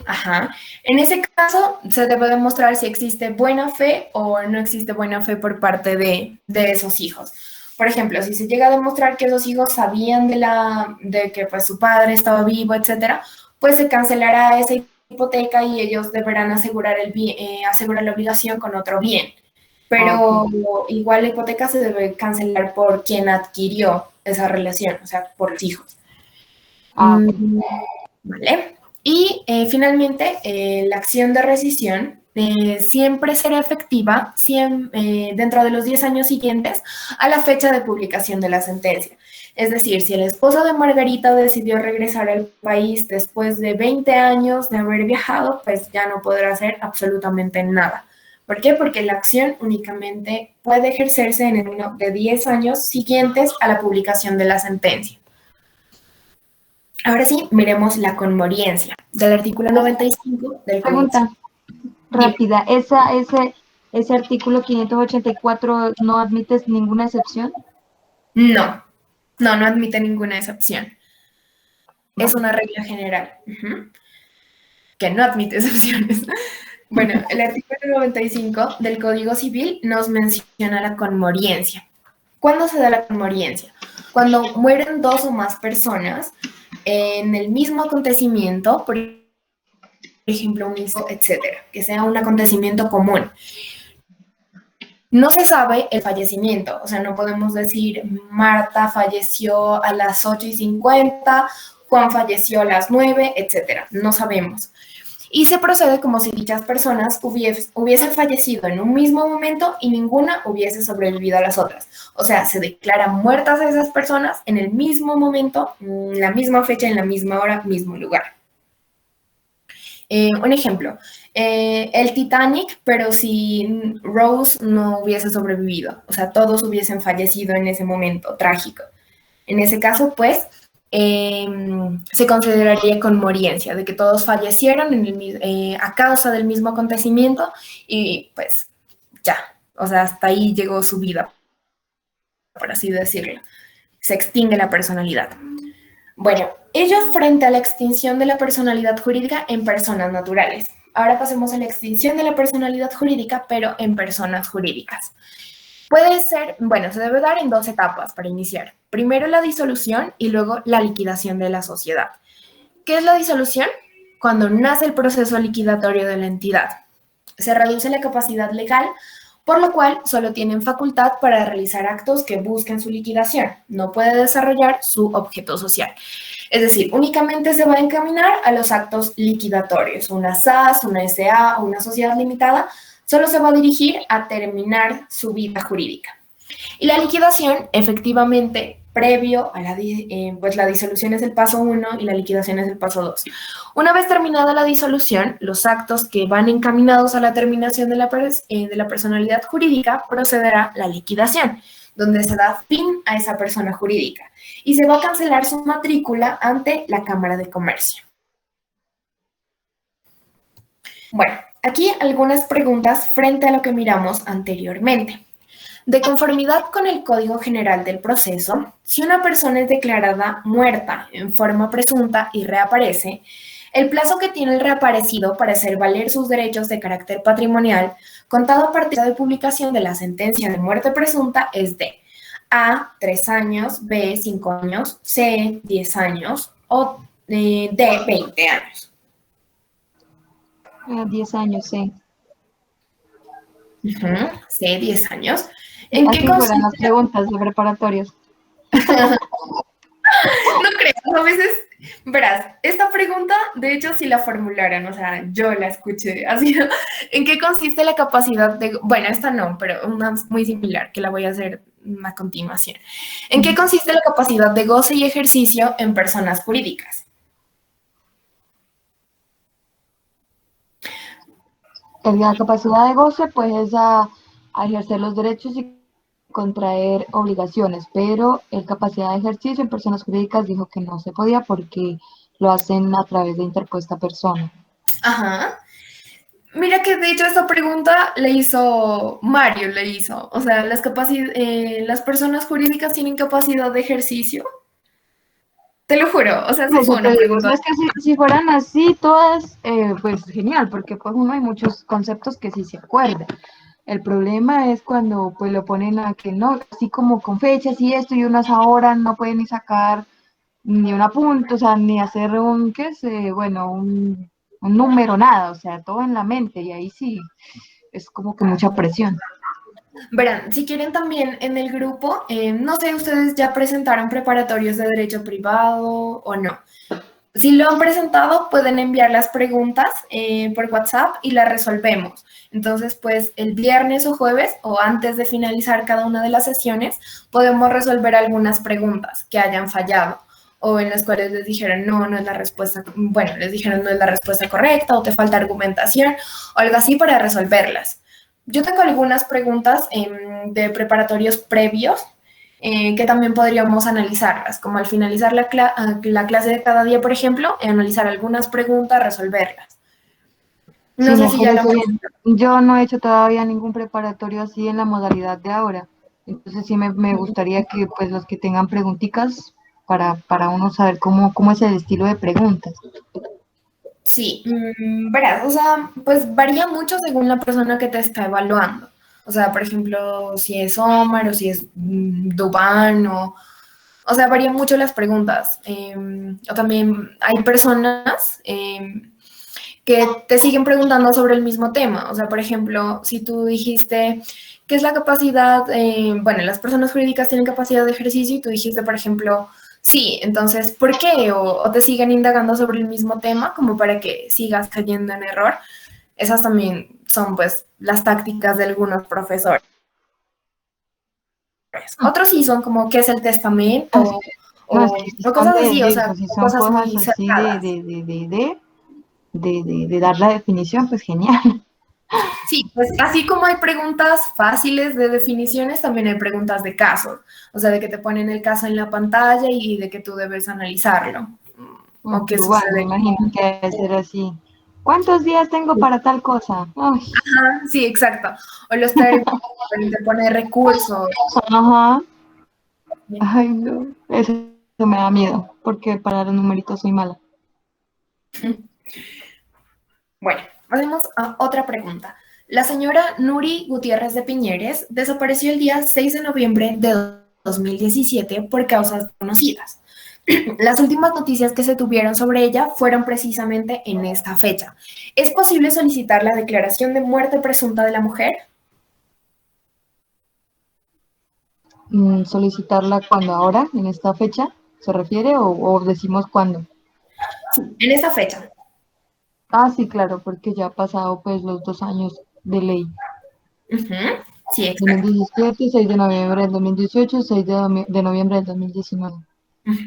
Ajá. En ese caso, se debe demostrar si existe buena fe o no existe buena fe por parte de esos hijos. Por ejemplo, si se llega a demostrar que esos hijos sabían de que pues, su padre estaba vivo, etcétera, pues se cancelará esa hipoteca y ellos deberán asegurar, asegurar la obligación con otro bien. Ah, ok. Pero igual la hipoteca se debe cancelar por quien adquirió esa relación, o sea, por los hijos. Ah, ok. ¿Vale? Y finalmente, la acción de rescisión siempre será efectiva dentro de los 10 años siguientes a la fecha de publicación de la sentencia. Es decir, si el esposo de Margarita decidió regresar al país después de 20 años de haber viajado, pues ya no podrá hacer absolutamente nada. ¿Por qué? Porque la acción únicamente puede ejercerse en el uno de 10 años siguientes a la publicación de la sentencia. Ahora sí, miremos la conmoriencia del artículo 95 del Código Pregunta Civil. Dime. rápida. Ese artículo 584 no admite ninguna excepción? No, no admite ninguna excepción. Es Vale. una regla general que no admite excepciones. Bueno, el artículo 95 del Código Civil nos menciona la conmoriencia. ¿Cuándo se da la conmoriencia? Cuando mueren dos o más personas en el mismo acontecimiento, por ejemplo, un hijo, etcétera, que sea un acontecimiento común. No se sabe el fallecimiento, o sea, no podemos decir Marta falleció a las 8:50, Juan falleció a las 9, etcétera. No sabemos. Y se procede como si dichas personas hubiesen fallecido en un mismo momento y ninguna hubiese sobrevivido a las otras. O sea, se declaran muertas a esas personas en el mismo momento, en la misma fecha, en la misma hora, mismo lugar. Un ejemplo, el Titanic, pero si Rose no hubiese sobrevivido, o sea, todos hubiesen fallecido en ese momento trágico. En ese caso, pues, se consideraría conmoriencia, de que todos fallecieron a causa del mismo acontecimiento y pues ya, o sea, hasta ahí llegó su vida, por así decirlo. Se extingue la personalidad. Bueno, ello frente a la extinción de la personalidad jurídica en personas naturales. Ahora pasemos a la extinción de la personalidad jurídica, pero en personas jurídicas. Puede ser, bueno, se debe dar en dos etapas para iniciar. Primero la disolución y luego la liquidación de la sociedad. ¿Qué es la disolución? Cuando nace el proceso liquidatorio de la entidad. Se reduce la capacidad legal, por lo cual solo tienen facultad para realizar actos que busquen su liquidación. No puede desarrollar su objeto social. Es decir, únicamente se va a encaminar a los actos liquidatorios. Una SAS, una SA o una sociedad limitada solo se va a dirigir a terminar su vida jurídica. Y la liquidación, efectivamente, previo a pues la disolución es el paso 1 y la liquidación es el paso 2. Una vez terminada la disolución, los actos que van encaminados a la terminación de la personalidad jurídica procederá la liquidación, donde se da fin a esa persona jurídica y se va a cancelar su matrícula ante la Cámara de Comercio. Bueno, aquí algunas preguntas frente a lo que miramos anteriormente. De conformidad con el Código General del Proceso, si una persona es declarada muerta en forma presunta y reaparece, el plazo que tiene el reaparecido para hacer valer sus derechos de carácter patrimonial, contado a partir de publicación de la sentencia de muerte presunta, es de A, 3 años, B, 5 años, C, 10 años o D, 20 años. 10 años, sí. C, 10 años. ¿En qué Así fueran las consiste? preguntas de preparatorios. No creo, a veces, verás, esta pregunta, de hecho, si la formularan, o sea, yo la escuché así, ¿en qué consiste la capacidad de, bueno, esta no, pero una muy similar, que la voy a hacer a continuación. ¿En qué consiste la capacidad de goce y ejercicio en personas jurídicas? La capacidad de goce, pues, es a ejercer los derechos y contraer obligaciones, pero el capacidad de ejercicio en personas jurídicas dijo que no se podía porque lo hacen a través de interpuesta persona. Ajá. Mira que de hecho esta pregunta le hizo Mario, le hizo. O sea, las personas jurídicas tienen capacidad de ejercicio. Te lo juro, o sea, sí Eso fue te una digo, pregunta. no es que si fueran así todas, pues genial, porque pues uno hay muchos conceptos que sí se acuerda. El problema es cuando pues lo ponen a que no, así como con fechas y esto, y unas ahora no pueden ni sacar ni un apunte, o sea, ni hacer un, ¿qué es? Bueno, un número, nada, o sea, todo en la mente, y ahí sí, es como que mucha presión. Verán, si quieren también en el grupo, no sé, ustedes ya presentaron preparatorios de derecho privado o no. Si lo han presentado, pueden enviar las preguntas por WhatsApp y las resolvemos. Entonces, pues el viernes o jueves o antes de finalizar cada una de las sesiones, podemos resolver algunas preguntas que hayan fallado o en las cuales les dijeron no, no es la respuesta, bueno, les dijeron no es la respuesta correcta o te falta argumentación o algo así para resolverlas. Yo tengo algunas preguntas de preparatorios previos que también podríamos analizarlas, como al finalizar la clase de cada día, por ejemplo, analizar algunas preguntas, resolverlas. No Sí, sé me si ya lo parece han bien. Yo no he hecho todavía ningún preparatorio así en la modalidad de ahora. Entonces sí me visto. gustaría que pues los que tengan preguntitas para uno saber cómo es el estilo de preguntas. Sí, verás, o sea, pues varía mucho según la persona que te está evaluando. O sea, por ejemplo, si es Omar o si es Dubán o sea, varían mucho las preguntas. O también hay personas que te siguen preguntando sobre el mismo tema. O sea, por ejemplo, si tú dijiste, ¿qué es la capacidad? Bueno, las personas jurídicas tienen capacidad de ejercicio y tú dijiste, por ejemplo, sí, entonces, ¿por qué? O te siguen indagando sobre el mismo tema como para que sigas cayendo en error. Esas también son pues las tácticas de algunos profesores. Otros sí son como, ¿qué es el Ah, sí. testamento? No, es que si O son cosas así, o de sea, eso, si son cosas cosas muy así cerradas. de dar la definición, pues genial. Sí, pues así como hay preguntas fáciles de definiciones, también hay preguntas de casos, o sea, de que te ponen el caso en la pantalla y de que tú debes analizarlo. O qué Igual, me sucede. imagino que debe ser así. ¿Cuántos días tengo para tal cosa? Ay, Ajá, sí, exacto. O los términos, te pone recursos. ajá. Ay, no. Eso me da miedo, porque para los numeritos soy mala. Bueno, pasemos a otra pregunta. La señora Nuri Gutiérrez de Piñeres desapareció el día 6 de noviembre de 2017 por causas desconocidas. Las últimas noticias que se tuvieron sobre ella fueron precisamente en esta fecha. ¿Es posible solicitar la declaración de muerte presunta de la mujer? Solicitarla cuando ahora, en esta fecha, ¿se refiere o decimos cuándo? En esta fecha. Ah, sí, claro, porque ya ha pasado pues los 2 años de ley. Ujú. Sí, exacto. 2017, 6 de noviembre del 2018, 6 de noviembre del 2019. Ujú.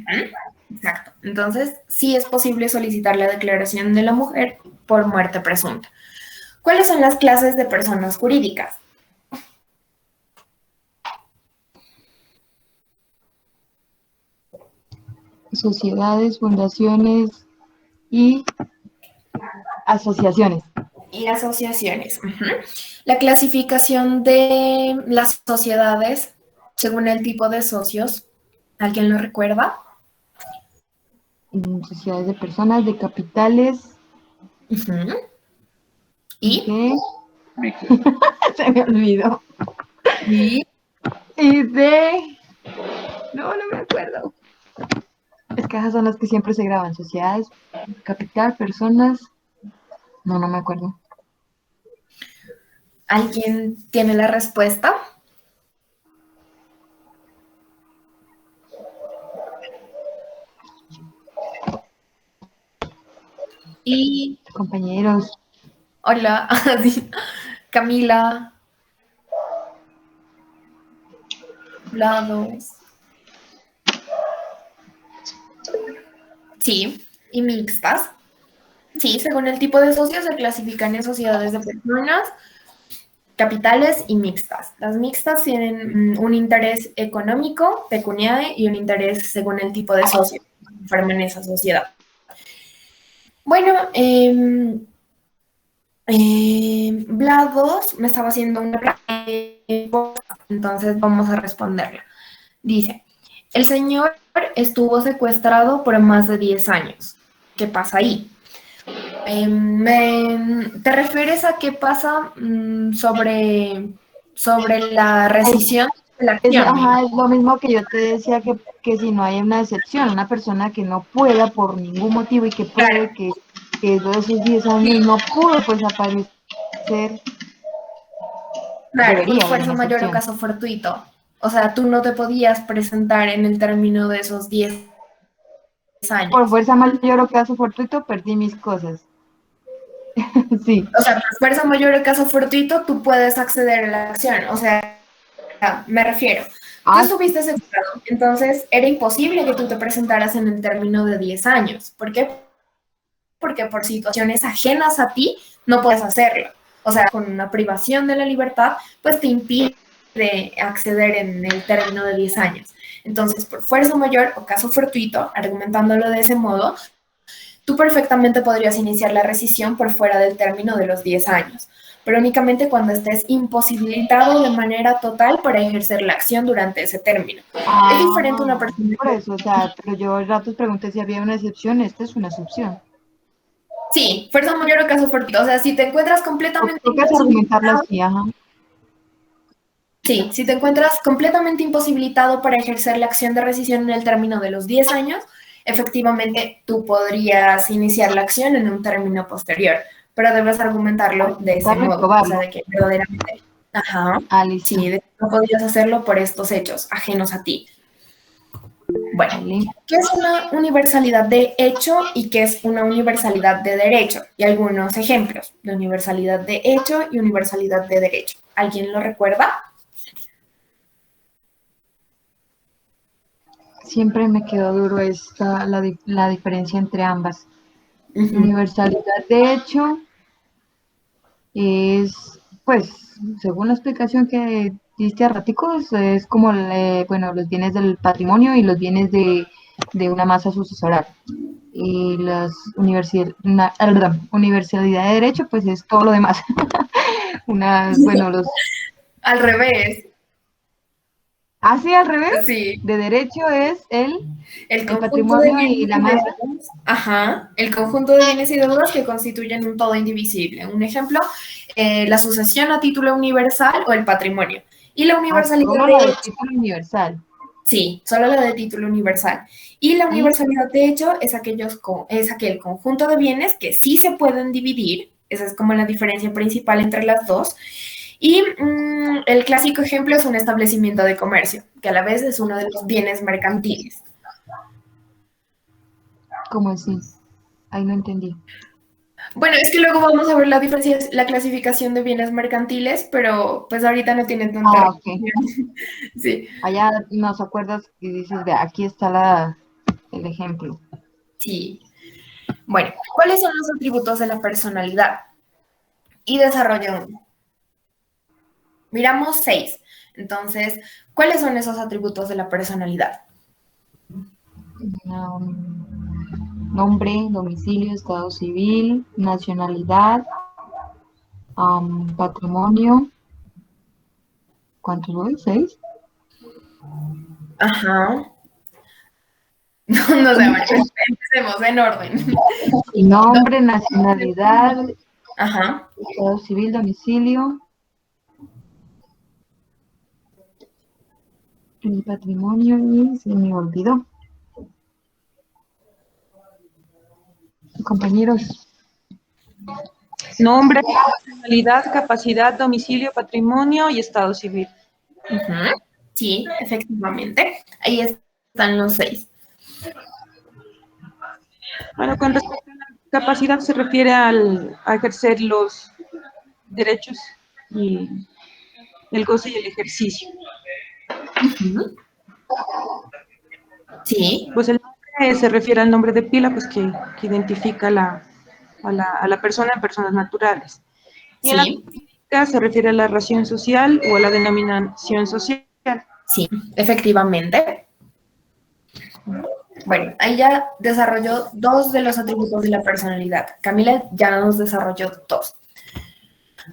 Exacto. Entonces, sí es posible solicitar la declaración de la mujer por muerte presunta. ¿Cuáles son las clases de personas jurídicas? Sociedades, fundaciones y asociaciones. Y asociaciones. Ujú. La clasificación de las sociedades según el tipo de socios. ¿Alguien lo recuerda? Sociedades de personas, de capitales, Ujú. ¿Y? de... Se me olvidó. Y Y de... No me acuerdo. Es que esas son las que siempre se graban. Sociedades, capital, personas. No me acuerdo. ¿alguien tiene la respuesta? Y Compañeros, hola, sí. Camila, lados. Sí, y mixtas. Sí, según el tipo de socios se clasifican en sociedades de personas, capitales y mixtas. Las mixtas tienen un interés económico, pecuniario, y un interés según el tipo de socio que forman esa sociedad. Bueno, Vlados me estaba haciendo una pregunta, entonces vamos a responderla. Dice, el señor estuvo secuestrado por más de 10 años. ¿Qué pasa ahí? ¿Te refieres a qué pasa sobre la rescisión de la acción? Ajá, es lo mismo que yo te decía que si no hay una excepción, una persona que no pueda por ningún motivo y que pruebe Claro, que de esos 10 años no pudo pues aparecer, claro, por debería haber fuerza una mayor o excepción. caso fortuito. O sea, tú no te podías presentar en el término de esos 10 Por años. fuerza mayor o caso fortuito perdí mis cosas. Sí. O sea, por fuerza mayor o caso fortuito, tú puedes acceder a la acción. O sea, me refiero, tú Ah, estuviste secuestrado, entonces era imposible que tú te presentaras en el término de 10 años. ¿Por qué? Porque por situaciones ajenas a ti no puedes hacerlo. O sea, con una privación de la libertad, pues te impide acceder en el término de 10 años. Entonces, por fuerza mayor o caso fortuito, argumentándolo de ese modo, tú perfectamente podrías iniciar la rescisión por fuera del término de los 10 años, pero únicamente cuando estés imposibilitado de manera total para ejercer la acción durante ese término. Es diferente una persona por que... eso, o sea, pero yo al rato pregunté si había una excepción, esta es una excepción. Sí, fuerza mayor o caso fortuito. O sea, si te encuentras completamente Tocas argumentarlo imposibilitado, así, ajá. sí, si te encuentras completamente imposibilitado para ejercer la acción de rescisión en el término de los 10 años, efectivamente tú podrías iniciar la acción en un término posterior, pero debes argumentarlo de ese Argumentarlo y modo, o sea, probarlo. de que verdaderamente, ajá, Ah, listo. sí, no podrías hacerlo por estos hechos ajenos a ti. Bueno, Vale. ¿qué es una universalidad de hecho y qué es una universalidad de derecho? Y algunos ejemplos de universalidad de hecho y universalidad de derecho. ¿Alguien lo recuerda? Siempre me quedó duro la diferencia entre ambas. Ujú. Universalidad, de hecho, es, pues, según la explicación que diste a raticos, es como, bueno, los bienes del patrimonio y los bienes de una masa sucesoral. Y las universalidad de derecho, pues es todo lo demás. Bueno, Al revés, así al revés, sí. de derecho es El el conjunto de patrimonio y bienes la y masa. deudas, ajá, el conjunto de bienes y deudas que constituyen un todo indivisible. Un ejemplo, la sucesión a título universal o el patrimonio. Y la universalidad Solo de la de hecho, título universal. sí, solo la de título universal. Y la Y universalidad de hecho es aquel conjunto de bienes que sí se pueden dividir. Esa es como la diferencia principal entre las dos. Y el clásico ejemplo es un establecimiento de comercio, que a la vez es uno de los bienes mercantiles. ¿cómo así? Ahí no entendí. Bueno, es que luego vamos a ver la diferencia, la clasificación de bienes mercantiles, pero pues ahorita no tiene tanta Ah, ok. relación. Sí, Allá nos acuerdas y dices, ve, aquí está el ejemplo. sí. Bueno, ¿cuáles son los atributos de la personalidad? Y desarrollo uno. Miramos 6. Entonces, ¿cuáles son esos atributos de la personalidad? Nombre, domicilio, estado civil, nacionalidad, patrimonio. ¿Cuántos voy? ¿Seis? Ajá. No sé, bueno, empecemos en orden. Y nombre, nacionalidad, Ajá. estado civil, domicilio, el patrimonio y se me olvidó. Compañeros, Nombre, nacionalidad, capacidad, domicilio, patrimonio y estado civil. Ujú. Sí, efectivamente. Ahí están los 6. Bueno, con respecto a la capacidad se refiere a ejercer los derechos y el goce y el ejercicio. Ujú. Sí, Pues el nombre se refiere al nombre de pila, pues que identifica a la persona en personas naturales. Y en la sí. política se refiere a la ración social o a la denominación social. Sí, efectivamente. Bueno, ahí ya desarrolló 2 de los atributos de la personalidad. Camila ya nos desarrolló 2.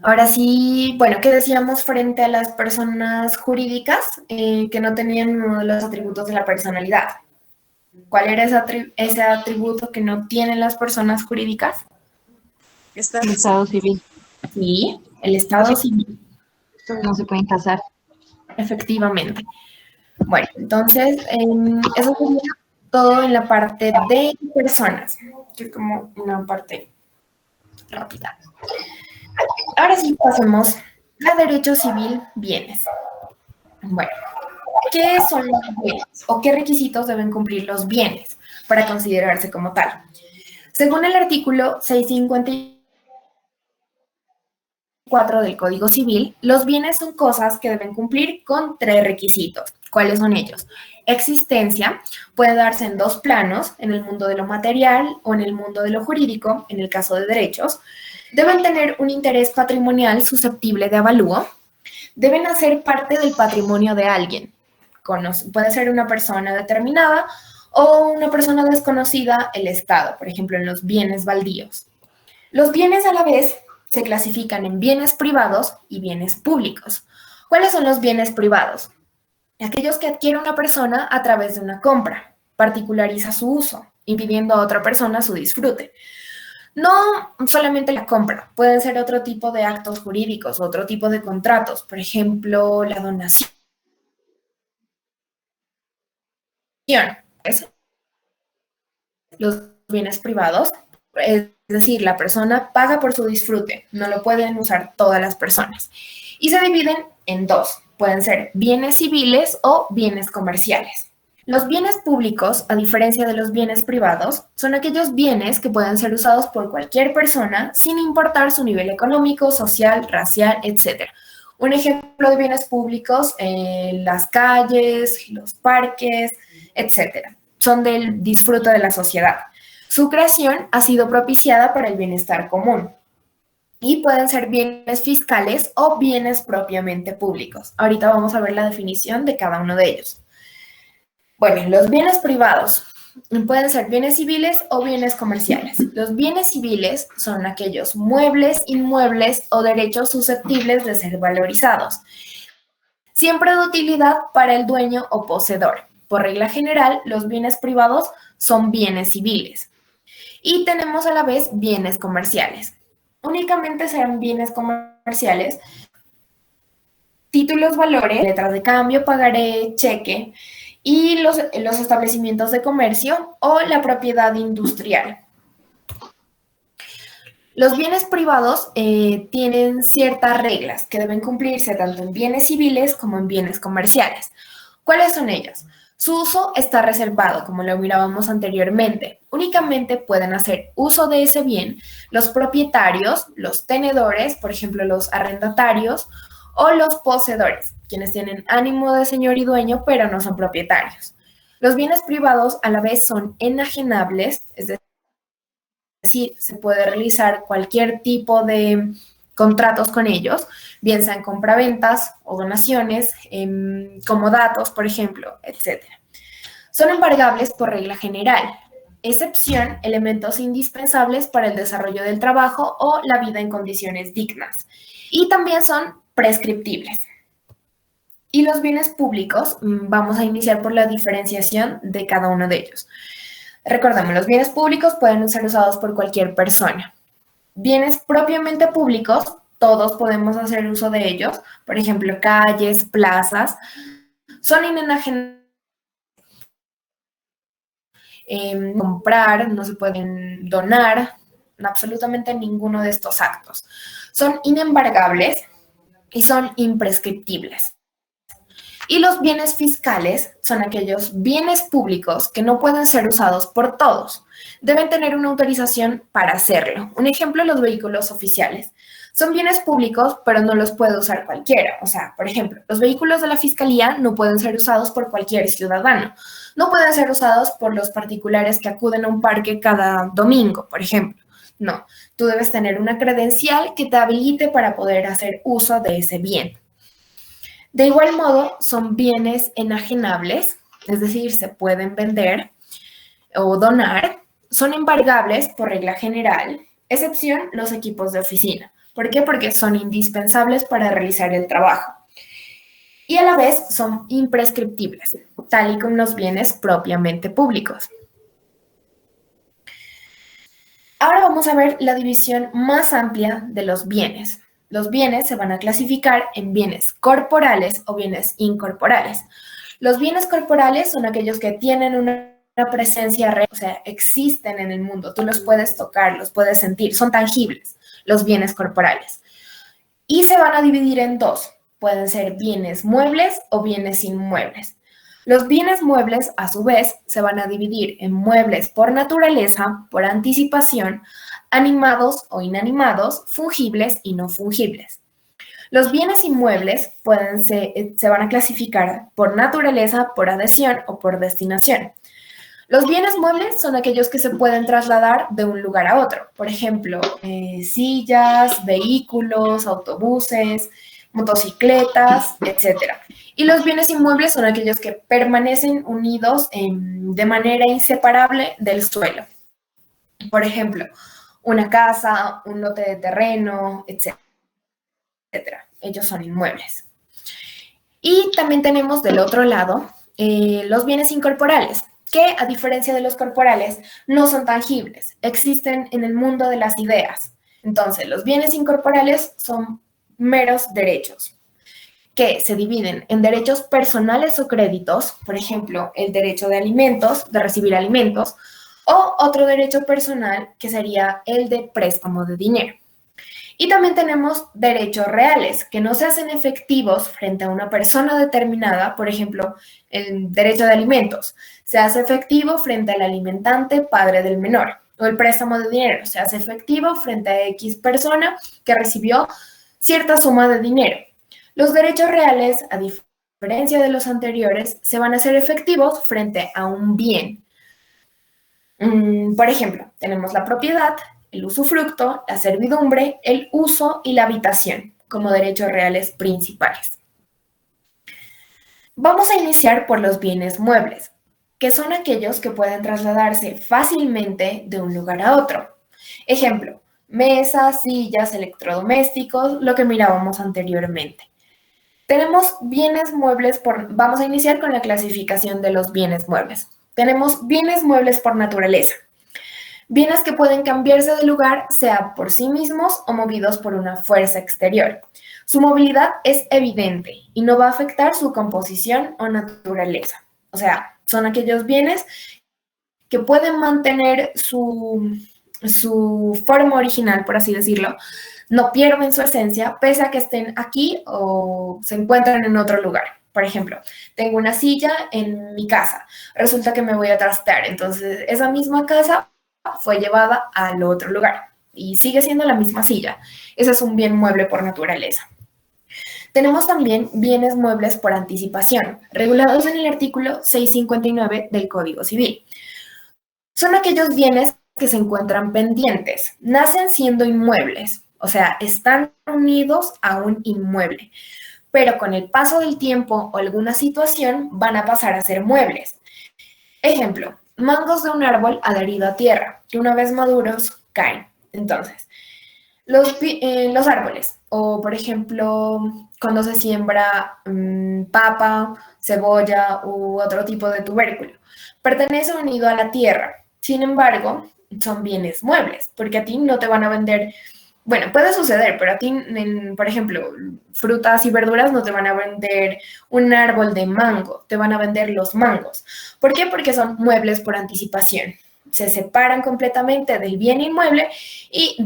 Ahora sí, bueno, ¿qué decíamos frente a las personas jurídicas que no tenían uno de los atributos de la personalidad? ¿Cuál era ese atributo que no tienen las personas jurídicas? El estado civil. Sí, el estado Así civil, No se pueden casar. efectivamente. Bueno, entonces, eso sería todo en la parte de personas, que es como una parte rápida. Ahora sí, pasemos a derecho civil, bienes. Bueno, ¿qué son los bienes o qué requisitos deben cumplir los bienes para considerarse como tal? Según el artículo 654 del Código Civil, los bienes son cosas que deben cumplir con 3 requisitos. ¿Cuáles son ellos? Existencia, puede darse en 2 planos, en el mundo de lo material o en el mundo de lo jurídico, en el caso de derechos. Deben tener un interés patrimonial susceptible de avalúo. Deben hacer parte del patrimonio de alguien. Puede ser una persona determinada o una persona desconocida, el Estado, por ejemplo, en los bienes baldíos. Los bienes a la vez se clasifican en bienes privados y bienes públicos. ¿Cuáles son los bienes privados? Aquellos que adquiere una persona a través de una compra, particulariza su uso, impidiendo a otra persona su disfrute. No solamente la compra, pueden ser otro tipo de actos jurídicos, otro tipo de contratos, por ejemplo, la donación. Los bienes privados, es decir, la persona paga por su disfrute, no lo pueden usar todas las personas. Y se dividen en 2, pueden ser bienes civiles o bienes comerciales. Los bienes públicos, a diferencia de los bienes privados, son aquellos bienes que pueden ser usados por cualquier persona sin importar su nivel económico, social, racial, etc. Un ejemplo de bienes públicos, las calles, los parques, etc. Son del disfrute de la sociedad. Su creación ha sido propiciada para el bienestar común y pueden ser bienes fiscales o bienes propiamente públicos. Ahorita vamos a ver la definición de cada uno de ellos. Bueno, los bienes privados pueden ser bienes civiles o bienes comerciales. Los bienes civiles son aquellos muebles, inmuebles o derechos susceptibles de ser valorizados, siempre de utilidad para el dueño o poseedor. Por regla general, los bienes privados son bienes civiles. Y tenemos a la vez bienes comerciales. Únicamente serán bienes comerciales, títulos, valores, letras de cambio, pagaré, cheque, y los establecimientos de comercio o la propiedad industrial. Los bienes privados tienen ciertas reglas que deben cumplirse tanto en bienes civiles como en bienes comerciales. ¿Cuáles son ellas? Su uso está reservado, como lo mirábamos anteriormente. Únicamente pueden hacer uso de ese bien los propietarios, los tenedores, por ejemplo, los arrendatarios, o los poseedores, quienes tienen ánimo de señor y dueño, pero no son propietarios. Los bienes privados a la vez son enajenables, es decir, se puede realizar cualquier tipo de contratos con ellos, bien sean compraventas o donaciones, como datos, por ejemplo, etc. Son embargables por regla general, excepción elementos indispensables para el desarrollo del trabajo o la vida en condiciones dignas. Y también son prescriptibles. Y los bienes públicos, vamos a iniciar por la diferenciación de cada uno de ellos. Recordemos, los bienes públicos pueden ser usados por cualquier persona. Bienes propiamente públicos, todos podemos hacer uso de ellos, por ejemplo, calles, plazas, son inenajenables. Comprar, no se pueden donar, absolutamente ninguno de estos actos. Son inembargables y son imprescriptibles. Y los bienes fiscales son aquellos bienes públicos que no pueden ser usados por todos. Deben tener una autorización para hacerlo. Un ejemplo, los vehículos oficiales. Son bienes públicos, pero no los puede usar cualquiera. O sea, por ejemplo, los vehículos de la fiscalía no pueden ser usados por cualquier ciudadano. No pueden ser usados por los particulares que acuden a un parque cada domingo, por ejemplo. No, tú debes tener una credencial que te habilite para poder hacer uso de ese bien. De igual modo, son bienes enajenables, es decir, se pueden vender o donar, son embargables por regla general, excepción los equipos de oficina. ¿Por qué? Porque son indispensables para realizar el trabajo y a la vez son imprescriptibles, tal y como los bienes propiamente públicos. Ahora vamos a ver la división más amplia de los bienes. Los bienes se van a clasificar en bienes corporales o bienes incorporales. Los bienes corporales son aquellos que tienen una presencia real, o sea, existen en el mundo, tú los puedes tocar, los puedes sentir, son tangibles, los bienes corporales. Y se van a dividir en dos, pueden ser bienes muebles o bienes inmuebles. Los bienes muebles, a su vez, se van a dividir en muebles por naturaleza, por anticipación, animados o inanimados, fungibles y no fungibles. Los bienes inmuebles se van a clasificar por naturaleza, por adhesión o por destinación. Los bienes muebles son aquellos que se pueden trasladar de un lugar a otro. Por ejemplo, sillas, vehículos, autobuses, motocicletas, etc. Y los bienes inmuebles son aquellos que permanecen unidos de manera inseparable del suelo. Por ejemplo, una casa, un lote de terreno, etc. Ellos son inmuebles. Y también tenemos del otro lado los bienes incorporales, que a diferencia de los corporales no son tangibles, existen en el mundo de las ideas. Entonces, los bienes incorporales son meros derechos que se dividen en derechos personales o créditos, por ejemplo, el derecho de alimentos, de recibir alimentos, o otro derecho personal que sería el de préstamo de dinero. Y también tenemos derechos reales que no se hacen efectivos frente a una persona determinada, por ejemplo, el derecho de alimentos se hace efectivo frente al alimentante padre del menor, o el préstamo de dinero se hace efectivo frente a X persona que recibió cierta suma de dinero. Los derechos reales, a diferencia de los anteriores, se van a hacer efectivos frente a un bien. Por ejemplo, tenemos la propiedad, el usufructo, la servidumbre, el uso y la habitación como derechos reales principales. Vamos a iniciar por los bienes muebles, que son aquellos que pueden trasladarse fácilmente de un lugar a otro. Ejemplo, mesas, sillas, electrodomésticos, lo que mirábamos anteriormente. Tenemos bienes muebles vamos a iniciar con la clasificación de los bienes muebles. Tenemos bienes muebles por naturaleza. Bienes que pueden cambiarse de lugar, sea por sí mismos o movidos por una fuerza exterior. Su movilidad es evidente y no va a afectar su composición o naturaleza. O sea, son aquellos bienes que pueden mantener su forma original, por así decirlo, no pierden su esencia pese a que estén aquí o se encuentran en otro lugar. Por ejemplo, tengo una silla en mi casa, resulta que me voy a trastear, entonces esa misma casa fue llevada al otro lugar y sigue siendo la misma silla. Ese es un bien mueble por naturaleza. Tenemos también bienes muebles por anticipación, regulados en el artículo 659 del Código Civil. Son aquellos bienes que se encuentran pendientes, nacen siendo inmuebles, o sea, están unidos a un inmueble, pero con el paso del tiempo o alguna situación van a pasar a ser muebles. Ejemplo, mangos de un árbol adherido a tierra, que una vez maduros caen. Entonces, los árboles, o por ejemplo, cuando se siembra papa, cebolla u otro tipo de tubérculo, pertenece unido a la tierra. Sin embargo, son bienes muebles, porque a ti no te van a vender, bueno, puede suceder, pero a ti, por ejemplo, frutas y verduras no te van a vender un árbol de mango, te van a vender los mangos. ¿Por qué? Porque son muebles por anticipación. Se separan completamente del bien inmueble y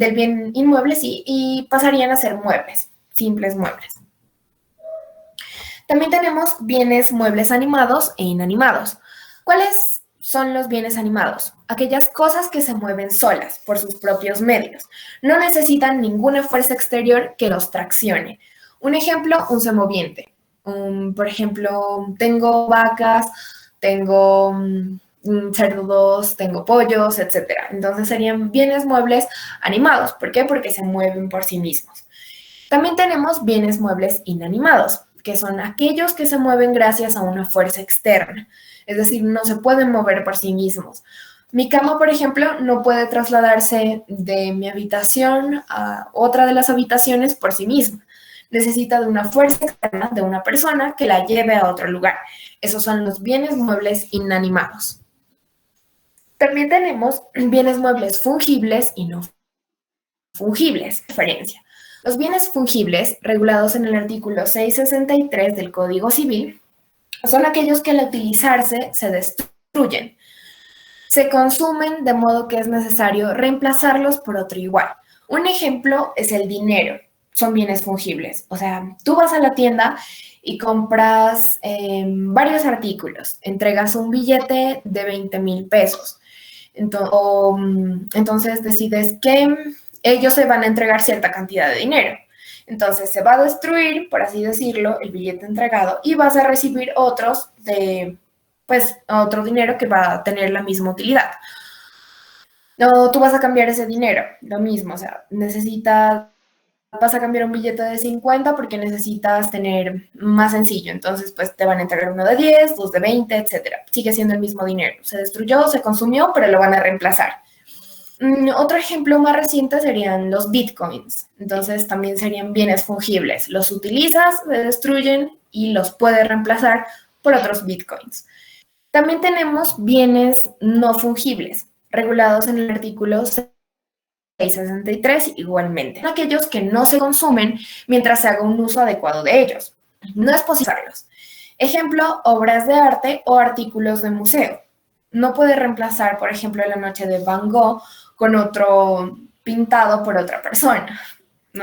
pasarían a ser muebles, simples muebles. También tenemos bienes muebles animados e inanimados. ¿Cuáles son los bienes animados? Aquellas cosas que se mueven solas por sus propios medios. No necesitan ninguna fuerza exterior que los traccione. Un ejemplo, un semoviente. Por ejemplo, tengo vacas, tengo cerdos, tengo pollos, etc. Entonces serían bienes muebles animados. ¿Por qué? Porque se mueven por sí mismos. También tenemos bienes muebles inanimados, que son aquellos que se mueven gracias a una fuerza externa. Es decir, no se pueden mover por sí mismos. Mi cama, por ejemplo, no puede trasladarse de mi habitación a otra de las habitaciones por sí misma. Necesita de una fuerza externa, de una persona que la lleve a otro lugar. Esos son los bienes muebles inanimados. También tenemos bienes muebles fungibles y no fungibles. Diferencia. Los bienes fungibles, regulados en el artículo 663 del Código Civil, son aquellos que al utilizarse se destruyen. Se consumen de modo que es necesario reemplazarlos por otro igual. Un ejemplo es el dinero. Son bienes fungibles. O sea, tú vas a la tienda y compras varios artículos. Entregas un billete de 20,000 pesos. Entonces decides que ellos se van a entregar cierta cantidad de dinero. Entonces se va a destruir, por así decirlo, el billete entregado y vas a recibir otros de, pues, otro dinero que va a tener la misma utilidad. No, tú vas a cambiar ese dinero, lo mismo, o sea, vas a cambiar un billete de 50 porque necesitas tener más sencillo, entonces pues te van a entregar uno de 10, dos de 20, etcétera. Sigue siendo el mismo dinero, se destruyó, se consumió, pero lo van a reemplazar. Otro ejemplo más reciente serían los bitcoins. Entonces también serían bienes fungibles. Los utilizas, se destruyen y los puedes reemplazar por otros bitcoins. También tenemos bienes no fungibles, regulados en el artículo 663 igualmente. Son aquellos que no se consumen mientras se haga un uso adecuado de ellos. No es posible usarlos. Ejemplo, obras de arte o artículos de museo. No puede reemplazar, por ejemplo, la noche de Van Gogh con otro pintado por otra persona.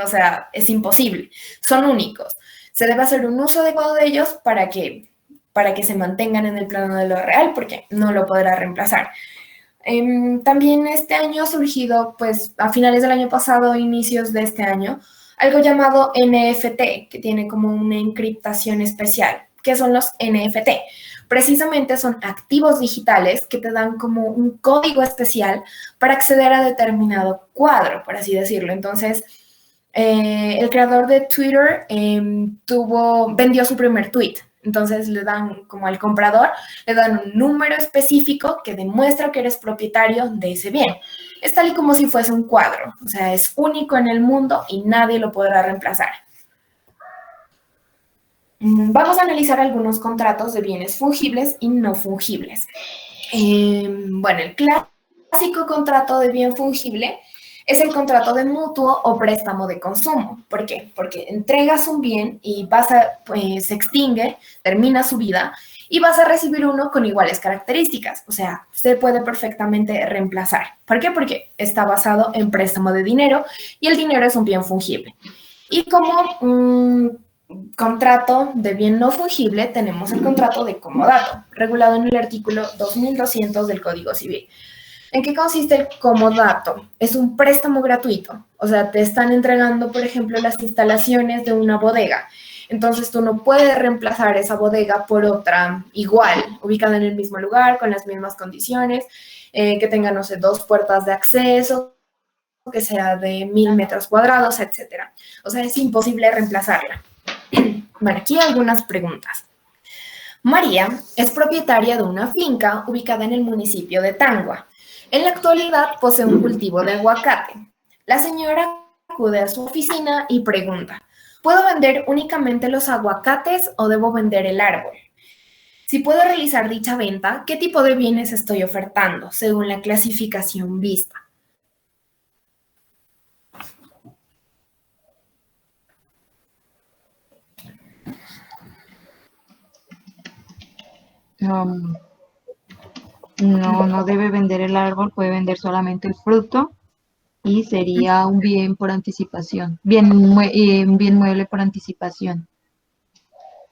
O sea, es imposible. Son únicos. Se debe hacer un uso adecuado de ellos para que se mantengan en el plano de lo real, porque no lo podrá reemplazar. También este año ha surgido, pues a finales del año pasado, inicios de este año, algo llamado NFT, que tiene como una encriptación especial. ¿Qué son los NFT? Precisamente son activos digitales que te dan como un código especial para acceder a determinado cuadro, por así decirlo. Entonces, el creador de Twitter vendió su primer tweet. Entonces le dan, como al comprador, le dan un número específico que demuestra que eres propietario de ese bien. Es tal y como si fuese un cuadro, o sea, es único en el mundo y nadie lo podrá reemplazar. Vamos a analizar algunos contratos de bienes fungibles y no fungibles. Bueno, el clásico contrato de bien fungible es el contrato de mutuo o préstamo de consumo. ¿Por qué? Porque entregas un bien y se extingue, termina su vida y vas a recibir uno con iguales características. O sea, se puede perfectamente reemplazar. ¿Por qué? Porque está basado en préstamo de dinero y el dinero es un bien fungible. Y como contrato de bien no fungible, tenemos el contrato de comodato, regulado en el artículo 2200 del Código Civil. ¿En qué consiste el comodato? Es un préstamo gratuito, o sea, te están entregando, por ejemplo, las instalaciones de una bodega. Entonces tú no puedes reemplazar esa bodega por otra igual, ubicada en el mismo lugar, con las mismas condiciones, que tenga, no sé, 2 puertas de acceso, que sea de 1000 metros cuadrados, etcétera. O sea, es imposible reemplazarla. Bueno, aquí hay algunas preguntas. María es propietaria de una finca ubicada en el municipio de Tangua. En la actualidad posee un cultivo de aguacate. La señora acude a su oficina y pregunta, ¿puedo vender únicamente los aguacates o debo vender el árbol? Si puedo realizar dicha venta, ¿qué tipo de bienes estoy ofertando según la clasificación vista? No debe vender el árbol, puede vender solamente el fruto y sería un bien por anticipación, un bien mueble por anticipación.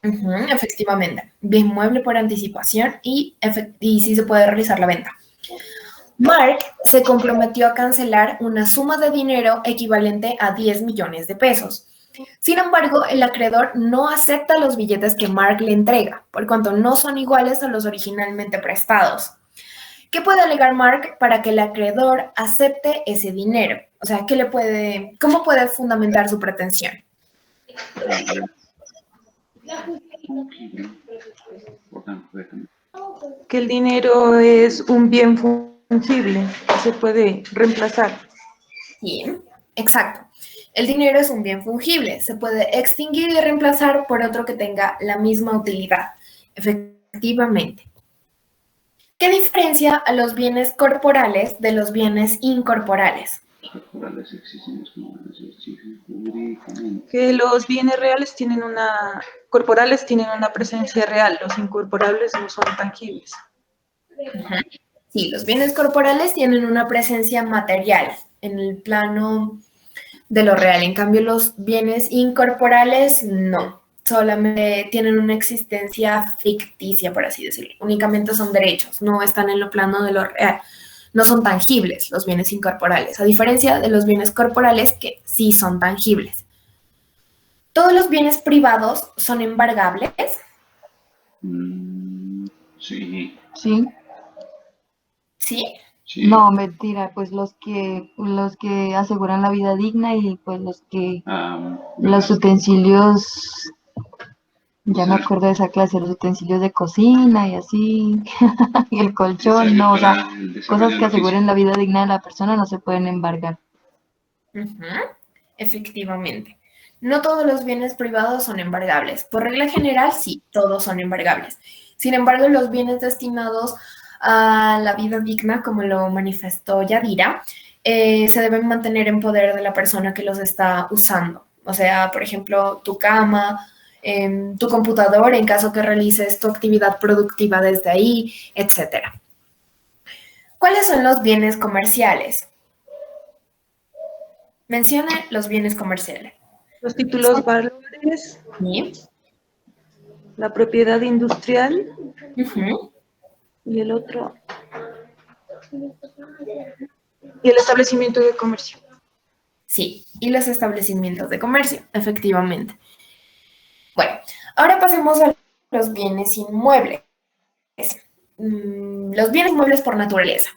Efectivamente, bien mueble por anticipación y sí se puede realizar la venta. Mark se comprometió a cancelar una suma de dinero equivalente a 10 millones de pesos. Sin embargo, el acreedor no acepta los billetes que Mark le entrega, por cuanto no son iguales a los originalmente prestados. ¿Qué puede alegar Mark para que el acreedor acepte ese dinero? O sea, ¿cómo puede fundamentar su pretensión? Que el dinero es un bien Tangible, que se puede reemplazar. Sí, exacto. El dinero es un bien fungible, se puede extinguir y reemplazar por otro que tenga la misma utilidad. Efectivamente. ¿Qué diferencia a los bienes corporales de los bienes incorporales? Que los bienes corporales tienen una presencia real, los incorporables no son tangibles. Sí, los bienes corporales tienen una presencia material en el plano de lo real. En cambio, los bienes incorporales no. Solamente tienen una existencia ficticia, por así decirlo. Únicamente son derechos, no están en lo plano de lo real. No son tangibles los bienes incorporales, a diferencia de los bienes corporales que sí son tangibles. ¿Todos los bienes privados son embargables? Sí. Sí. Sí. Sí. No, mentira, pues los que aseguran la vida digna y pues los utensilios, ya me acuerdo de esa clase, los utensilios de cocina y así, y el colchón, no, o sea, cosas que aseguren la vida digna de la persona no se pueden embargar. Efectivamente. No todos los bienes privados son embargables. Por regla general, sí, todos son embargables. Sin embargo, los bienes destinados a la vida digna, como lo manifestó Yadira, se deben mantener en poder de la persona que los está usando. O sea, por ejemplo, tu cama, tu computador, en caso que realices tu actividad productiva desde ahí, etc. ¿Cuáles son los bienes comerciales? Menciona los bienes comerciales. Los títulos valores, Sí. la propiedad industrial Uh-huh. y el otro, y el establecimiento de comercio. Sí, y los establecimientos de comercio, efectivamente. Bueno, ahora pasemos a los bienes inmuebles. Los bienes inmuebles por naturaleza,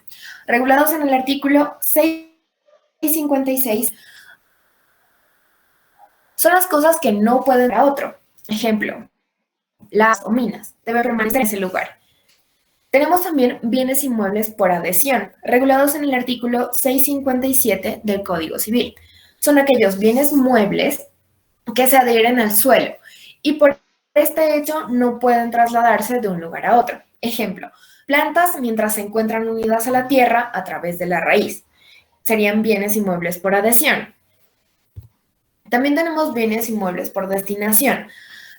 regulados en el artículo 656, son las cosas que no pueden ir a otro. Ejemplo, las o minas deben permanecer en ese lugar. Tenemos también bienes inmuebles por adhesión, regulados en el artículo 657 del Código Civil. Son aquellos bienes muebles que se adhieren al suelo y por este hecho no pueden trasladarse de un lugar a otro. Ejemplo, plantas mientras se encuentran unidas a la tierra a través de la raíz. Serían bienes inmuebles por adhesión. También tenemos bienes inmuebles por destinación,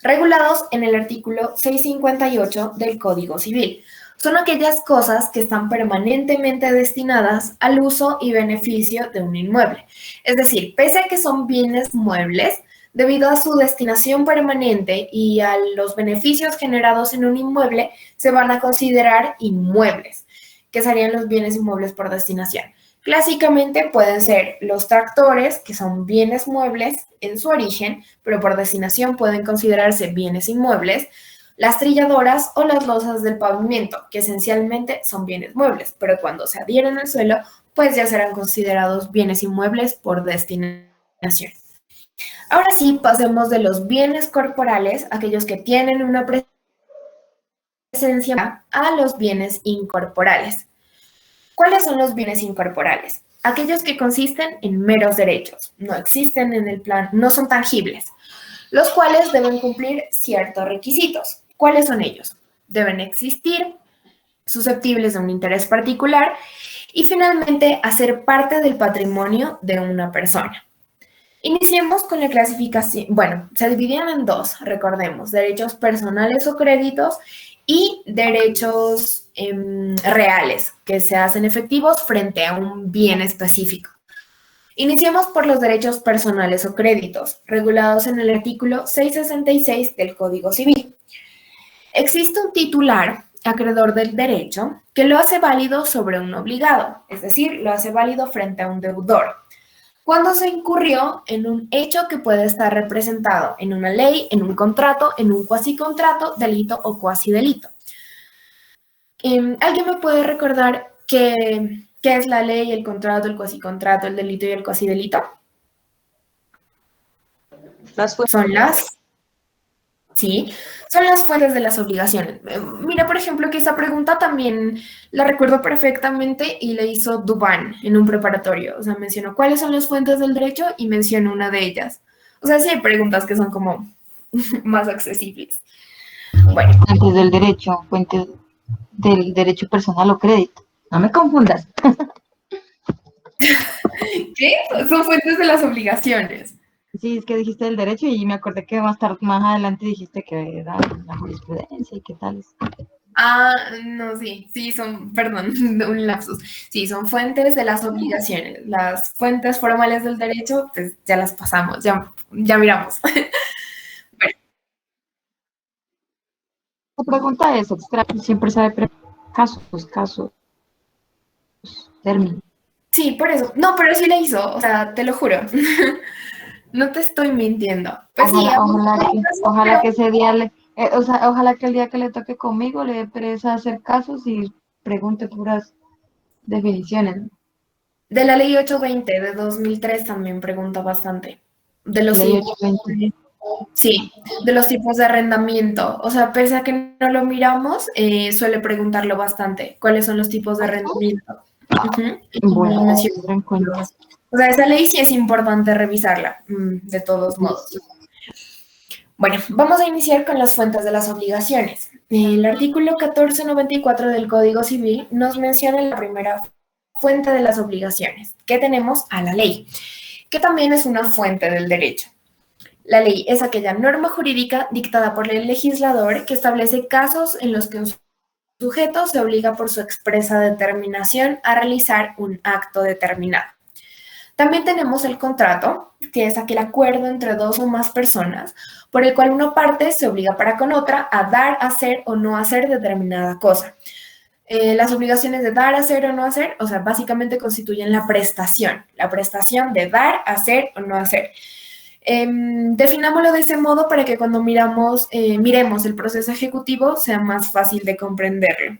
regulados en el artículo 658 del Código Civil. Son aquellas cosas que están permanentemente destinadas al uso y beneficio de un inmueble. Es decir, pese a que son bienes muebles, debido a su destinación permanente y a los beneficios generados en un inmueble, se van a considerar inmuebles, que serían los bienes inmuebles por destinación. Clásicamente pueden ser los tractores, que son bienes muebles en su origen, pero por destinación pueden considerarse bienes inmuebles, las trilladoras o las losas del pavimento, que esencialmente son bienes muebles, pero cuando se adhieren al suelo, pues ya serán considerados bienes inmuebles por destinación. Ahora sí, pasemos de los bienes corporales, aquellos que tienen una presencia, a los bienes incorporales. ¿Cuáles son los bienes incorporales? Aquellos que consisten en meros derechos, no existen en el plan, no son tangibles, los cuales deben cumplir ciertos requisitos. ¿Cuáles son ellos? Deben existir, susceptibles de un interés particular y finalmente hacer parte del patrimonio de una persona. Iniciemos con la clasificación. Bueno, se dividían en dos, recordemos, derechos personales o créditos y derechos reales que se hacen efectivos frente a un bien específico. Iniciemos por los derechos personales o créditos, regulados en el artículo 666 del Código Civil. Existe un titular, acreedor del derecho, que lo hace válido sobre un obligado, es decir, lo hace válido frente a un deudor, cuando se incurrió en un hecho que puede estar representado en una ley, en un contrato, en un cuasicontrato, delito o cuasidelito. ¿Alguien me puede recordar qué es la ley, el contrato, el cuasicontrato, el delito y el cuasidelito? Las fuentes. Son las... ¿sí? Son las fuentes de las obligaciones. Mira, por ejemplo, que esta pregunta también la recuerdo perfectamente y la hizo Dubán en un preparatorio. O sea, mencionó cuáles son las fuentes del derecho y mencionó una de ellas. O sea, sí hay preguntas que son como más accesibles. Bueno. Fuentes del derecho, fuentes del derecho personal o crédito. No me confundas. ¿Qué? Son fuentes de las obligaciones. Sí, es que dijiste del derecho y me acordé que más adelante dijiste que era la jurisprudencia y qué tal es. Ah, no, sí, son, perdón, un lapsus. Sí, son fuentes de las obligaciones. Las fuentes formales del derecho, pues ya las pasamos, ya miramos. La pregunta es extra, siempre sabe casos, términos. Sí, por eso. No, pero sí la hizo, o sea, te lo juro. No te estoy mintiendo. Pues sí, Ojalá que ese día ojalá que el día que le toque conmigo le dé pereza hacer casos y pregunte puras definiciones. de la ley 820 de 2003 también pregunta bastante. De los Ley tipos, 820. sí, de los tipos de arrendamiento. O sea, pese a que no lo miramos, suele preguntarlo bastante. ¿Cuáles son los tipos de arrendamiento? Bueno, tendré en cuenta. O sea, esa ley sí es importante revisarla, de todos modos. Bueno, vamos a iniciar con las fuentes de las obligaciones. El artículo 1494 del Código Civil nos menciona la primera fuente de las obligaciones, que tenemos a la ley, que también es una fuente del derecho. La ley es aquella norma jurídica dictada por el legislador que establece casos en los que un sujeto se obliga por su expresa determinación a realizar un acto determinado. También tenemos el contrato, que es aquel acuerdo entre dos o más personas por el cual una parte se obliga para con otra a dar, hacer o no hacer determinada cosa. Las obligaciones de dar, hacer o no hacer, o sea, básicamente constituyen la prestación de dar, hacer o no hacer. Definámoslo de ese modo para que cuando miremos el proceso ejecutivo sea más fácil de comprenderlo.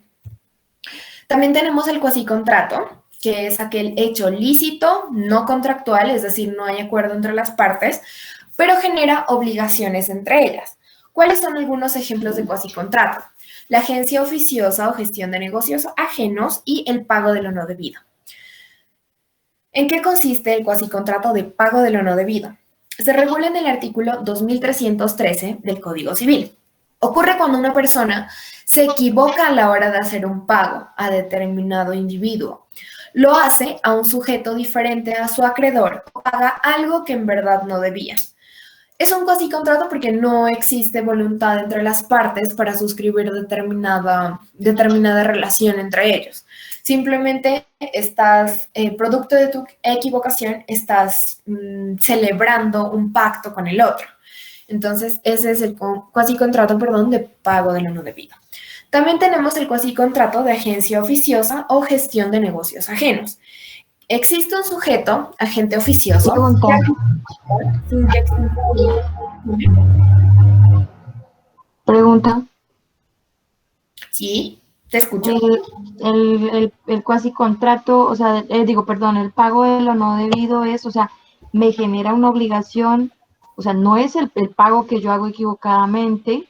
También tenemos el cuasicontrato, que es aquel hecho lícito, no contractual, es decir, no hay acuerdo entre las partes, pero genera obligaciones entre ellas. ¿Cuáles son algunos ejemplos de cuasicontrato? La agencia oficiosa o gestión de negocios ajenos y el pago de lo no debido. ¿En qué consiste el cuasicontrato de pago de lo no debido? Se regula en el artículo 2313 del Código Civil. Ocurre cuando una persona se equivoca a la hora de hacer un pago a determinado individuo. Lo hace a un sujeto diferente a su acreedor o paga algo que en verdad no debía. Es un cuasicontrato porque no existe voluntad entre las partes para suscribir determinada relación entre ellos. Simplemente estás, producto de tu equivocación, estás celebrando un pacto con el otro. Entonces, ese es el cuasicontrato, de pago de lo no debido. También tenemos el cuasicontrato de agencia oficiosa o gestión de negocios ajenos. Existe un sujeto, agente oficioso. Pregunta. Sí, te escucho. El cuasicontrato, o sea, perdón, el pago de lo no debido es, o sea, me genera una obligación, o sea, no es el pago que yo hago equivocadamente,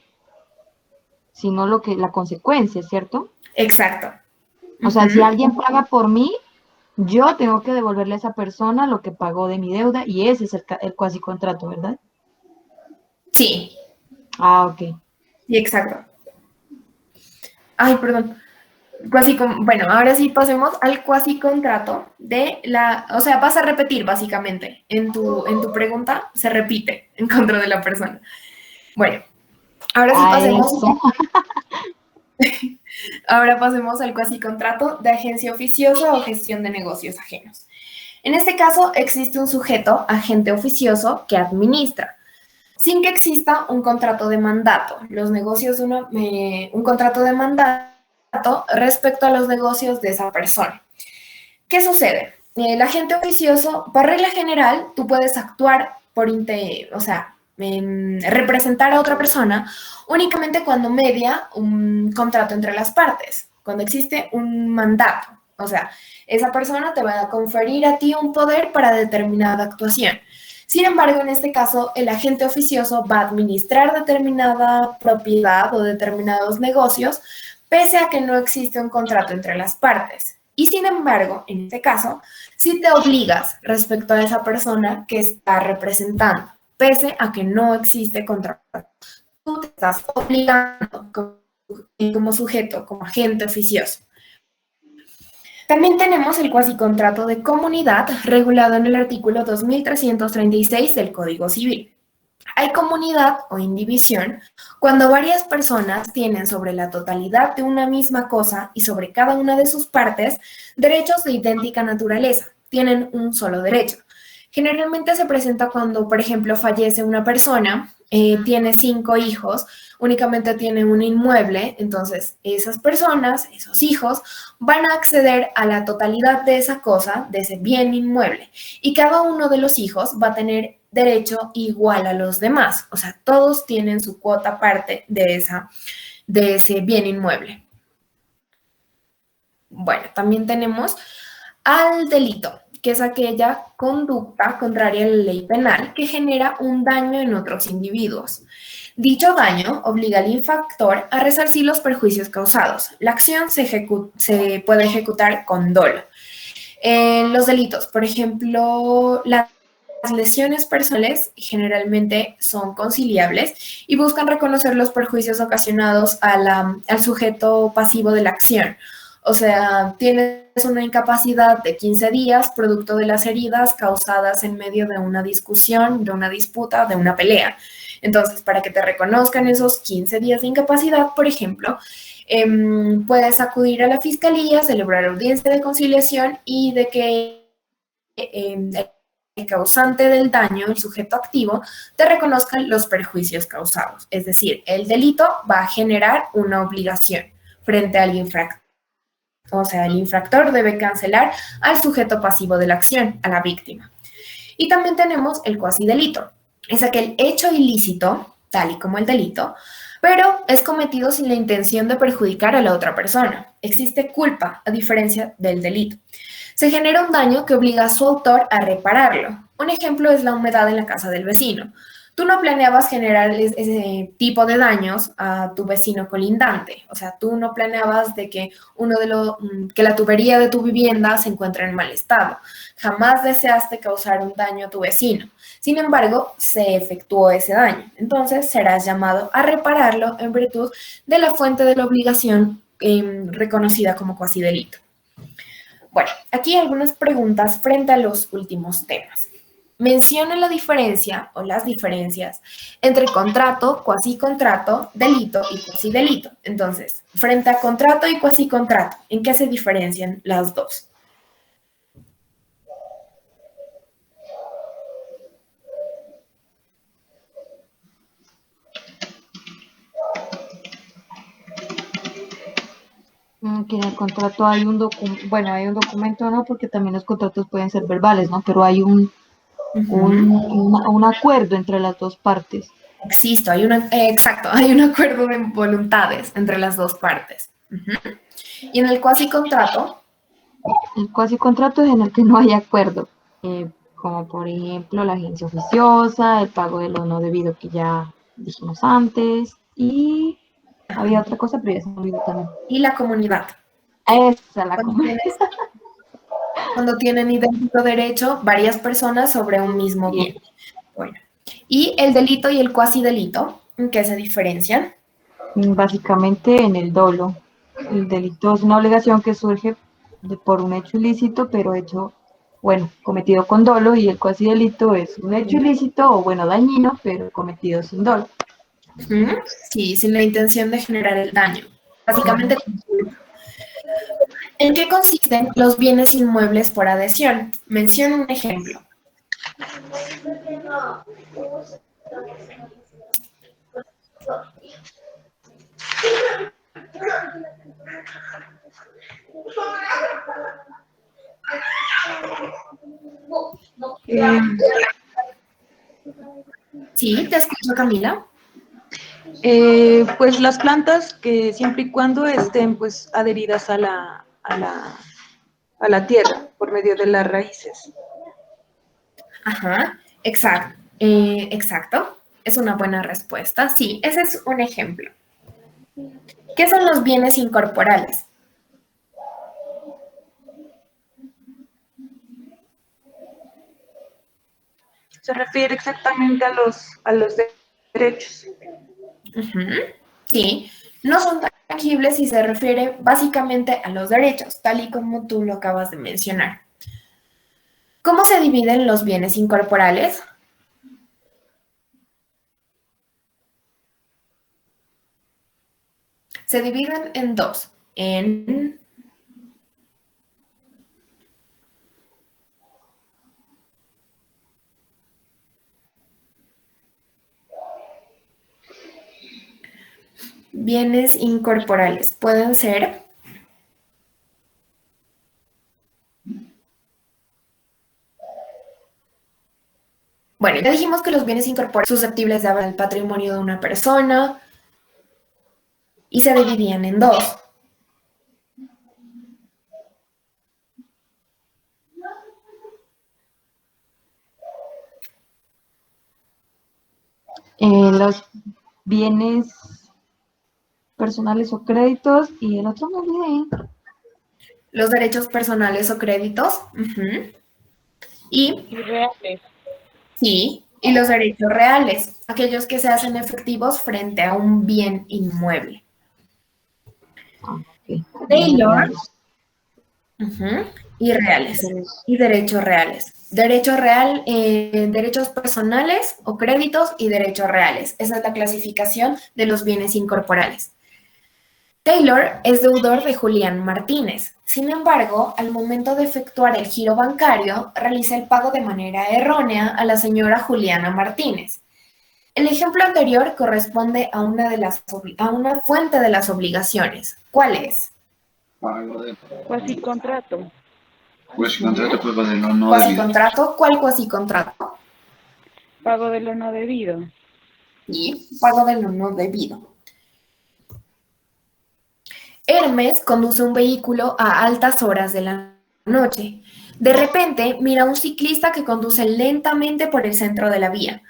sino la consecuencia, ¿cierto? Exacto. O sea, si alguien paga por mí, yo tengo que devolverle a esa persona lo que pagó de mi deuda y ese es el cuasicontrato, ¿verdad? Sí. Ah, ok. Sí, exacto. Ay, perdón. Bueno, ahora sí pasemos al cuasicontrato o sea, vas a repetir básicamente. En tu pregunta se repite en contra de la persona. Bueno, ahora sí pasemos. Ahora pasemos al cuasicontrato de agencia oficiosa o gestión de negocios ajenos. En este caso, existe un sujeto, agente oficioso, que administra, sin que exista un contrato de mandato. Los negocios, un contrato de mandato respecto a los negocios de esa persona. ¿Qué sucede? El agente oficioso, por regla general, tú puedes actuar representar a otra persona únicamente cuando media un contrato entre las partes, cuando existe un mandato. O sea, esa persona te va a conferir a ti un poder para determinada actuación. Sin embargo, en este caso, el agente oficioso va a administrar determinada propiedad o determinados negocios, pese a que no existe un contrato entre las partes. Y sin embargo, en este caso, sí te obligas respecto a esa persona que está representando, pese a que no existe contrato. Tú te estás obligando como sujeto, como agente oficioso. También tenemos el cuasicontrato de comunidad regulado en el artículo 2336 del Código Civil. Hay comunidad o indivisión cuando varias personas tienen sobre la totalidad de una misma cosa y sobre cada una de sus partes derechos de idéntica naturaleza. Tienen un solo derecho. Generalmente se presenta cuando, por ejemplo, fallece una persona, tiene 5 hijos, únicamente tiene un inmueble, entonces esas personas, esos hijos, van a acceder a la totalidad de esa cosa, de ese bien inmueble, y cada uno de los hijos va a tener derecho igual a los demás, o sea, todos tienen su cuota parte de ese bien inmueble. Bueno, también tenemos al delito, que es aquella conducta contraria a la ley penal que genera un daño en otros individuos. Dicho daño obliga al infractor a resarcir los perjuicios causados. La acción se puede ejecutar con dolo. Los delitos, por ejemplo, las lesiones personales generalmente son conciliables y buscan reconocer los perjuicios ocasionados al sujeto pasivo de la acción. O sea, tienes una incapacidad de 15 días producto de las heridas causadas en medio de una discusión, de una disputa, de una pelea. Entonces, para que te reconozcan esos 15 días de incapacidad, por ejemplo, puedes acudir a la fiscalía, celebrar audiencia de conciliación y de que el causante del daño, el sujeto activo, te reconozcan los perjuicios causados. Es decir, el delito va a generar una obligación frente al infractor. O sea, el infractor debe cancelar al sujeto pasivo de la acción, a la víctima. Y también tenemos el cuasidelito. Es aquel hecho ilícito, tal y como el delito, pero es cometido sin la intención de perjudicar a la otra persona. Existe culpa, a diferencia del delito. Se genera un daño que obliga a su autor a repararlo. Un ejemplo es la humedad en la casa del vecino. Tú no planeabas generar ese tipo de daños a tu vecino colindante. O sea, tú no planeabas de que que la tubería de tu vivienda se encuentre en mal estado. Jamás deseaste causar un daño a tu vecino. Sin embargo, se efectuó ese daño. Entonces, serás llamado a repararlo en virtud de la fuente de la obligación reconocida como cuasidelito. Bueno, aquí algunas preguntas frente a los últimos temas. Menciona la diferencia o las diferencias entre contrato, cuasicontrato, delito y cuasidelito. Entonces, frente a contrato y cuasicontrato, ¿en qué se diferencian las dos? Que en el contrato hay un documento, hay un documento, no, porque también los contratos pueden ser verbales, ¿no? Pero hay un acuerdo entre las dos partes. Exacto, hay un acuerdo de voluntades entre las dos partes. Y en el cuasicontrato. El cuasicontrato es en el que no hay acuerdo, como por ejemplo la agencia oficiosa, el pago de lo no debido que ya dijimos antes, y había otra cosa, pero ya se me olvidó también. Y la comunidad. Esa, la comunidad. Cuando tienen idéntico derecho varias personas sobre un mismo bien. Bueno, y el delito y el cuasidelito, ¿en qué se diferencian? Básicamente en el dolo. El delito es una obligación que surge por un hecho ilícito, pero cometido con dolo, y el cuasidelito es un hecho ilícito o dañino, pero cometido sin dolo. Sí, sin la intención de generar el daño. Básicamente, ¿en qué consisten los bienes inmuebles por adhesión? Menciona un ejemplo. Sí, te escucho, Camila. Pues las plantas que siempre y cuando estén pues adheridas a la tierra por medio de las raíces. Ajá. Exacto, exacto. Es una buena respuesta. Sí, ese es un ejemplo. ¿Qué son los bienes incorporales? Se refiere exactamente a los derechos. Ujú. Sí, no son tangibles y se refiere básicamente a los derechos, tal y como tú lo acabas de mencionar. ¿Cómo se dividen los bienes incorporales? Se dividen en dos, en bienes incorporales. Pueden ser, bueno, ya dijimos que los bienes incorporales son susceptibles de haber el patrimonio de una persona y se dividían en dos. Los bienes personales o créditos y el otro me olvidé. Los derechos personales o créditos. Ujú. Y Y reales. sí, y los derechos reales, aquellos que se hacen efectivos frente a un bien inmueble. Ah, ok. Bienes Taylor, reales. ujú, y reales, y derechos reales. Derecho real, derechos personales o créditos y derechos reales. Esa es la clasificación de los bienes incorporales. Taylor es deudor de Julián Martínez. Sin embargo, al momento de efectuar el giro bancario, realiza el pago de manera errónea a la señora Juliana Martínez. El ejemplo anterior corresponde a a una fuente de las obligaciones. ¿Cuál es? Cuasi contrato. Contrato poi va del no debido. Cuasicontrato. ¿Cuál cuasicontrato? Pago de lo no debido. Y pago de lo no debido. Hermes conduce un vehículo a altas horas de la noche. De repente, mira a un ciclista que conduce lentamente por el centro de la vía.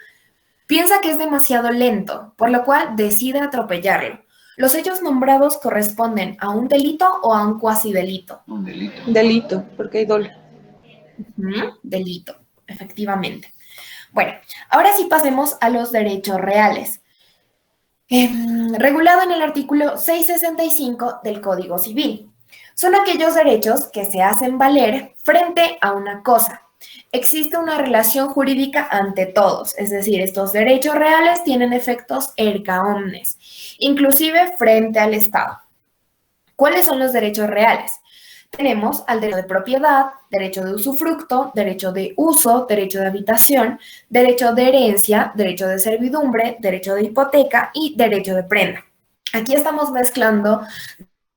Piensa que es demasiado lento, por lo cual decide atropellarlo. ¿Los hechos nombrados corresponden a un delito o a un cuasidelito? Un delito. Delito, porque hay dolo. Delito, efectivamente. Bueno, ahora sí pasemos a los derechos reales. Regulado en el artículo 665 del Código Civil. Son aquellos derechos que se hacen valer frente a una cosa. Existe una relación jurídica ante todos, es decir, estos derechos reales tienen efectos erga omnes, inclusive frente al Estado. ¿Cuáles son los derechos reales? Tenemos al derecho de propiedad, derecho de usufructo, derecho de uso, derecho de habitación, derecho de herencia, derecho de servidumbre, derecho de hipoteca y derecho de prenda. Aquí estamos mezclando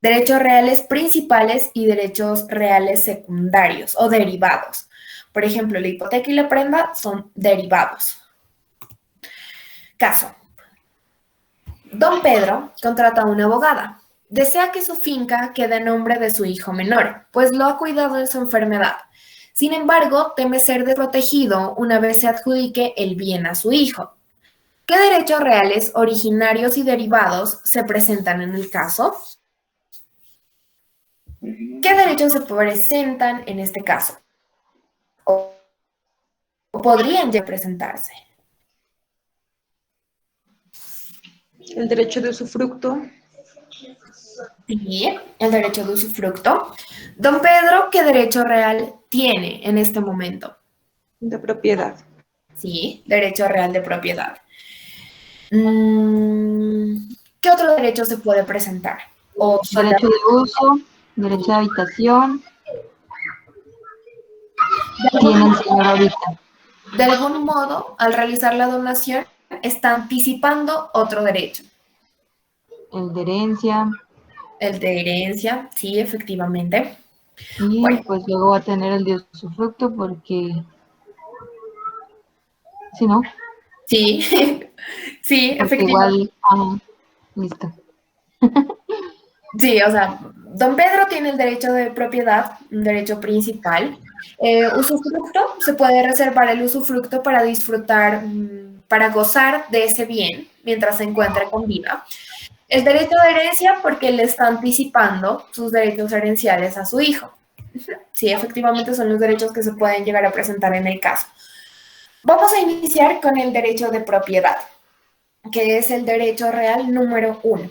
derechos reales principales y derechos reales secundarios o derivados. Por ejemplo, la hipoteca y la prenda son derivados. Caso. Don Pedro contrata a una abogada. Desea que su finca quede a nombre de su hijo menor, pues lo ha cuidado en su enfermedad. Sin embargo, teme ser desprotegido una vez se adjudique el bien a su hijo. ¿Qué derechos reales, originarios y derivados se presentan en el caso? ¿Qué derechos se presentan en este caso? ¿O podrían ya presentarse? El derecho de usufructo. Sí, el derecho de usufructo. Don Pedro, ¿qué derecho real tiene en este momento? De propiedad. Sí, derecho real de propiedad. ¿Qué otro derecho se puede presentar? Derecho de uso, derecho de habitación. Tiene el señor ahorita. De algún modo, al realizar la donación, está anticipando otro derecho. El de herencia. El de herencia, sí, efectivamente. Y Bueno, pues luego va a tener el de usufructo porque, si no, sí, sí, porque efectivamente. igual, listo. Sí, o sea, don Pedro tiene el derecho de propiedad, un derecho principal. Usufructo, se puede reservar el usufructo para disfrutar, para gozar de ese bien mientras se encuentre con vida. El derecho de herencia porque le está anticipando sus derechos herenciales a su hijo. Sí, efectivamente son los derechos que se pueden llegar a presentar en el caso. Vamos a iniciar con el derecho de propiedad, que es el derecho real número 1.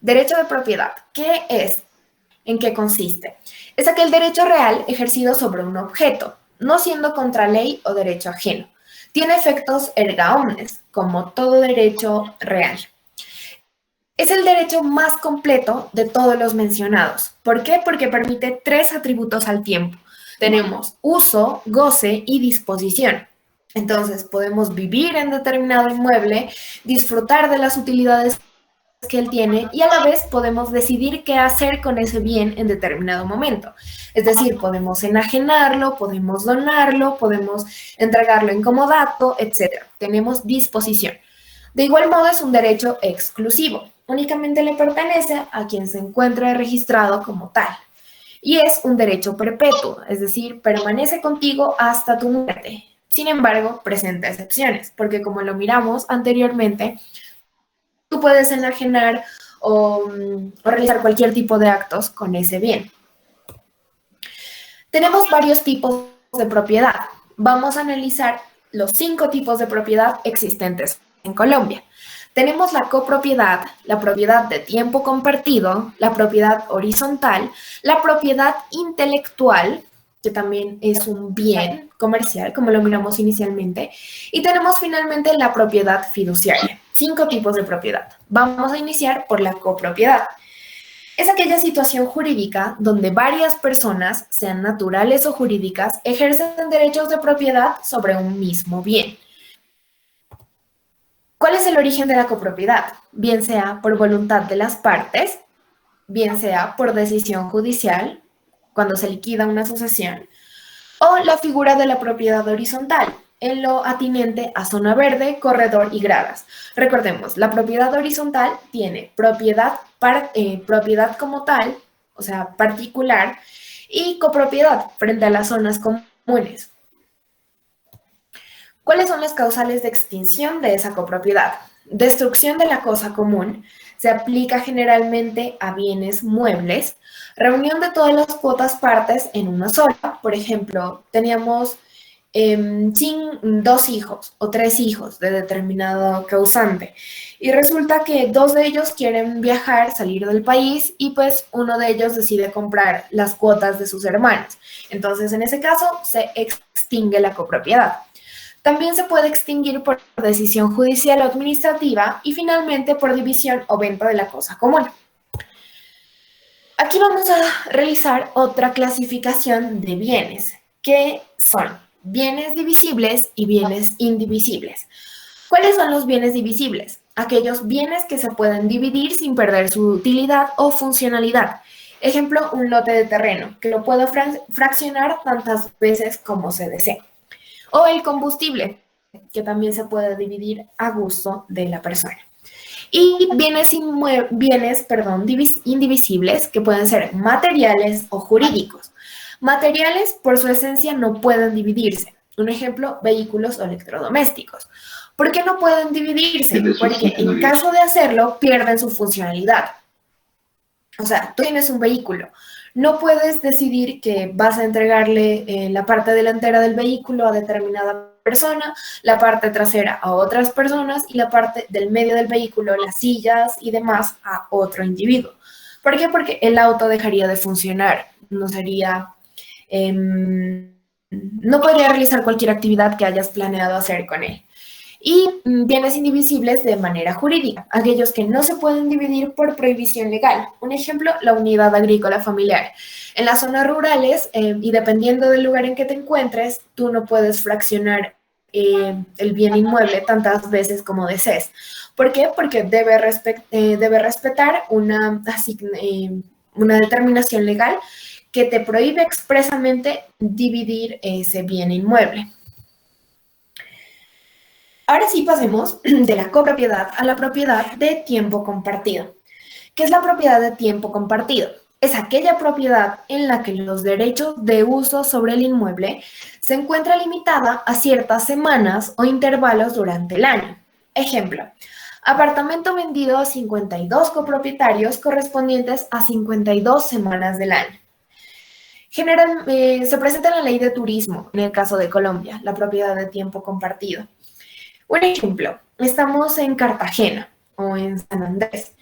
Derecho de propiedad, ¿qué es? ¿En qué consiste? Es aquel derecho real ejercido sobre un objeto, no siendo contra ley o derecho ajeno. Tiene efectos erga omnes, como todo derecho real. Es el derecho más completo de todos los mencionados. ¿Por qué? Porque permite 3 atributos al tiempo. Tenemos uso, goce y disposición. Entonces, podemos vivir en determinado inmueble, disfrutar de las utilidades que él tiene y a la vez podemos decidir qué hacer con ese bien en determinado momento. Es decir, podemos enajenarlo, podemos donarlo, podemos entregarlo en comodato, etc. Tenemos disposición. De igual modo, es un derecho exclusivo. Únicamente le pertenece a quien se encuentre registrado como tal. Y es un derecho perpetuo, es decir, permanece contigo hasta tu muerte. Sin embargo, presenta excepciones, porque como lo miramos anteriormente, tú puedes enajenar o realizar cualquier tipo de actos con ese bien. Tenemos varios tipos de propiedad. Vamos a analizar los 5 tipos de propiedad existentes en Colombia. Tenemos la copropiedad, la propiedad de tiempo compartido, la propiedad horizontal, la propiedad intelectual, que también es un bien comercial, como lo miramos inicialmente, y tenemos finalmente la propiedad fiduciaria. 5 tipos de propiedad. Vamos a iniciar por la copropiedad. Es aquella situación jurídica donde varias personas, sean naturales o jurídicas, ejercen derechos de propiedad sobre un mismo bien. ¿Cuál es el origen de la copropiedad? Bien sea por voluntad de las partes, bien sea por decisión judicial, cuando se liquida una sucesión, o la figura de la propiedad horizontal, en lo atinente a zona verde, corredor y gradas. Recordemos, la propiedad horizontal tiene propiedad como tal, o sea, particular, y copropiedad frente a las zonas comunes. ¿Cuáles son las causales de extinción de esa copropiedad? Destrucción de la cosa común se aplica generalmente a bienes muebles, reunión de todas las cuotas partes en una sola. Por ejemplo, teníamos 2 hijos o 3 hijos de determinado causante y resulta que 2 de ellos quieren viajar, salir del país y pues uno de ellos decide comprar las cuotas de sus hermanos. Entonces, en ese caso, se extingue la copropiedad. También se puede extinguir por decisión judicial o administrativa y finalmente por división o venta de la cosa común. Aquí vamos a realizar otra clasificación de bienes, que son bienes divisibles y bienes indivisibles. ¿Cuáles son los bienes divisibles? Aquellos bienes que se pueden dividir sin perder su utilidad o funcionalidad. Ejemplo, un lote de terreno, que lo puedo fraccionar tantas veces como se desee. O el combustible, que también se puede dividir a gusto de la persona. Y bienes indivisibles, que pueden ser materiales o jurídicos. Materiales, por su esencia, no pueden dividirse. Un ejemplo, vehículos o electrodomésticos. ¿Por qué no pueden dividirse? Porque en caso de hacerlo, pierden su funcionalidad. O sea, tú tienes un vehículo. No puedes decidir que vas a entregarle la parte delantera del vehículo a determinada persona, la parte trasera a otras personas y la parte del medio del vehículo, las sillas y demás, a otro individuo. ¿Por qué? Porque el auto dejaría de funcionar, no podría realizar cualquier actividad que hayas planeado hacer con él. Y bienes indivisibles de manera jurídica, aquellos que no se pueden dividir por prohibición legal. Un ejemplo, la unidad agrícola familiar. En las zonas rurales, y dependiendo del lugar en que te encuentres, tú no puedes fraccionar el bien inmueble tantas veces como desees. ¿Por qué? Porque debe respetar una determinación legal que te prohíbe expresamente dividir ese bien inmueble. Ahora sí pasemos de la copropiedad a la propiedad de tiempo compartido, ¿Qué es la propiedad de tiempo compartido? Es aquella propiedad en la que los derechos de uso sobre el inmueble se encuentra limitada a ciertas semanas o intervalos durante el año. Ejemplo, apartamento vendido a 52 copropietarios correspondientes a 52 semanas del año. Se presenta en la ley de turismo, en el caso de Colombia, la propiedad de tiempo compartido. Un ejemplo, estamos en Cartagena o en San Andrés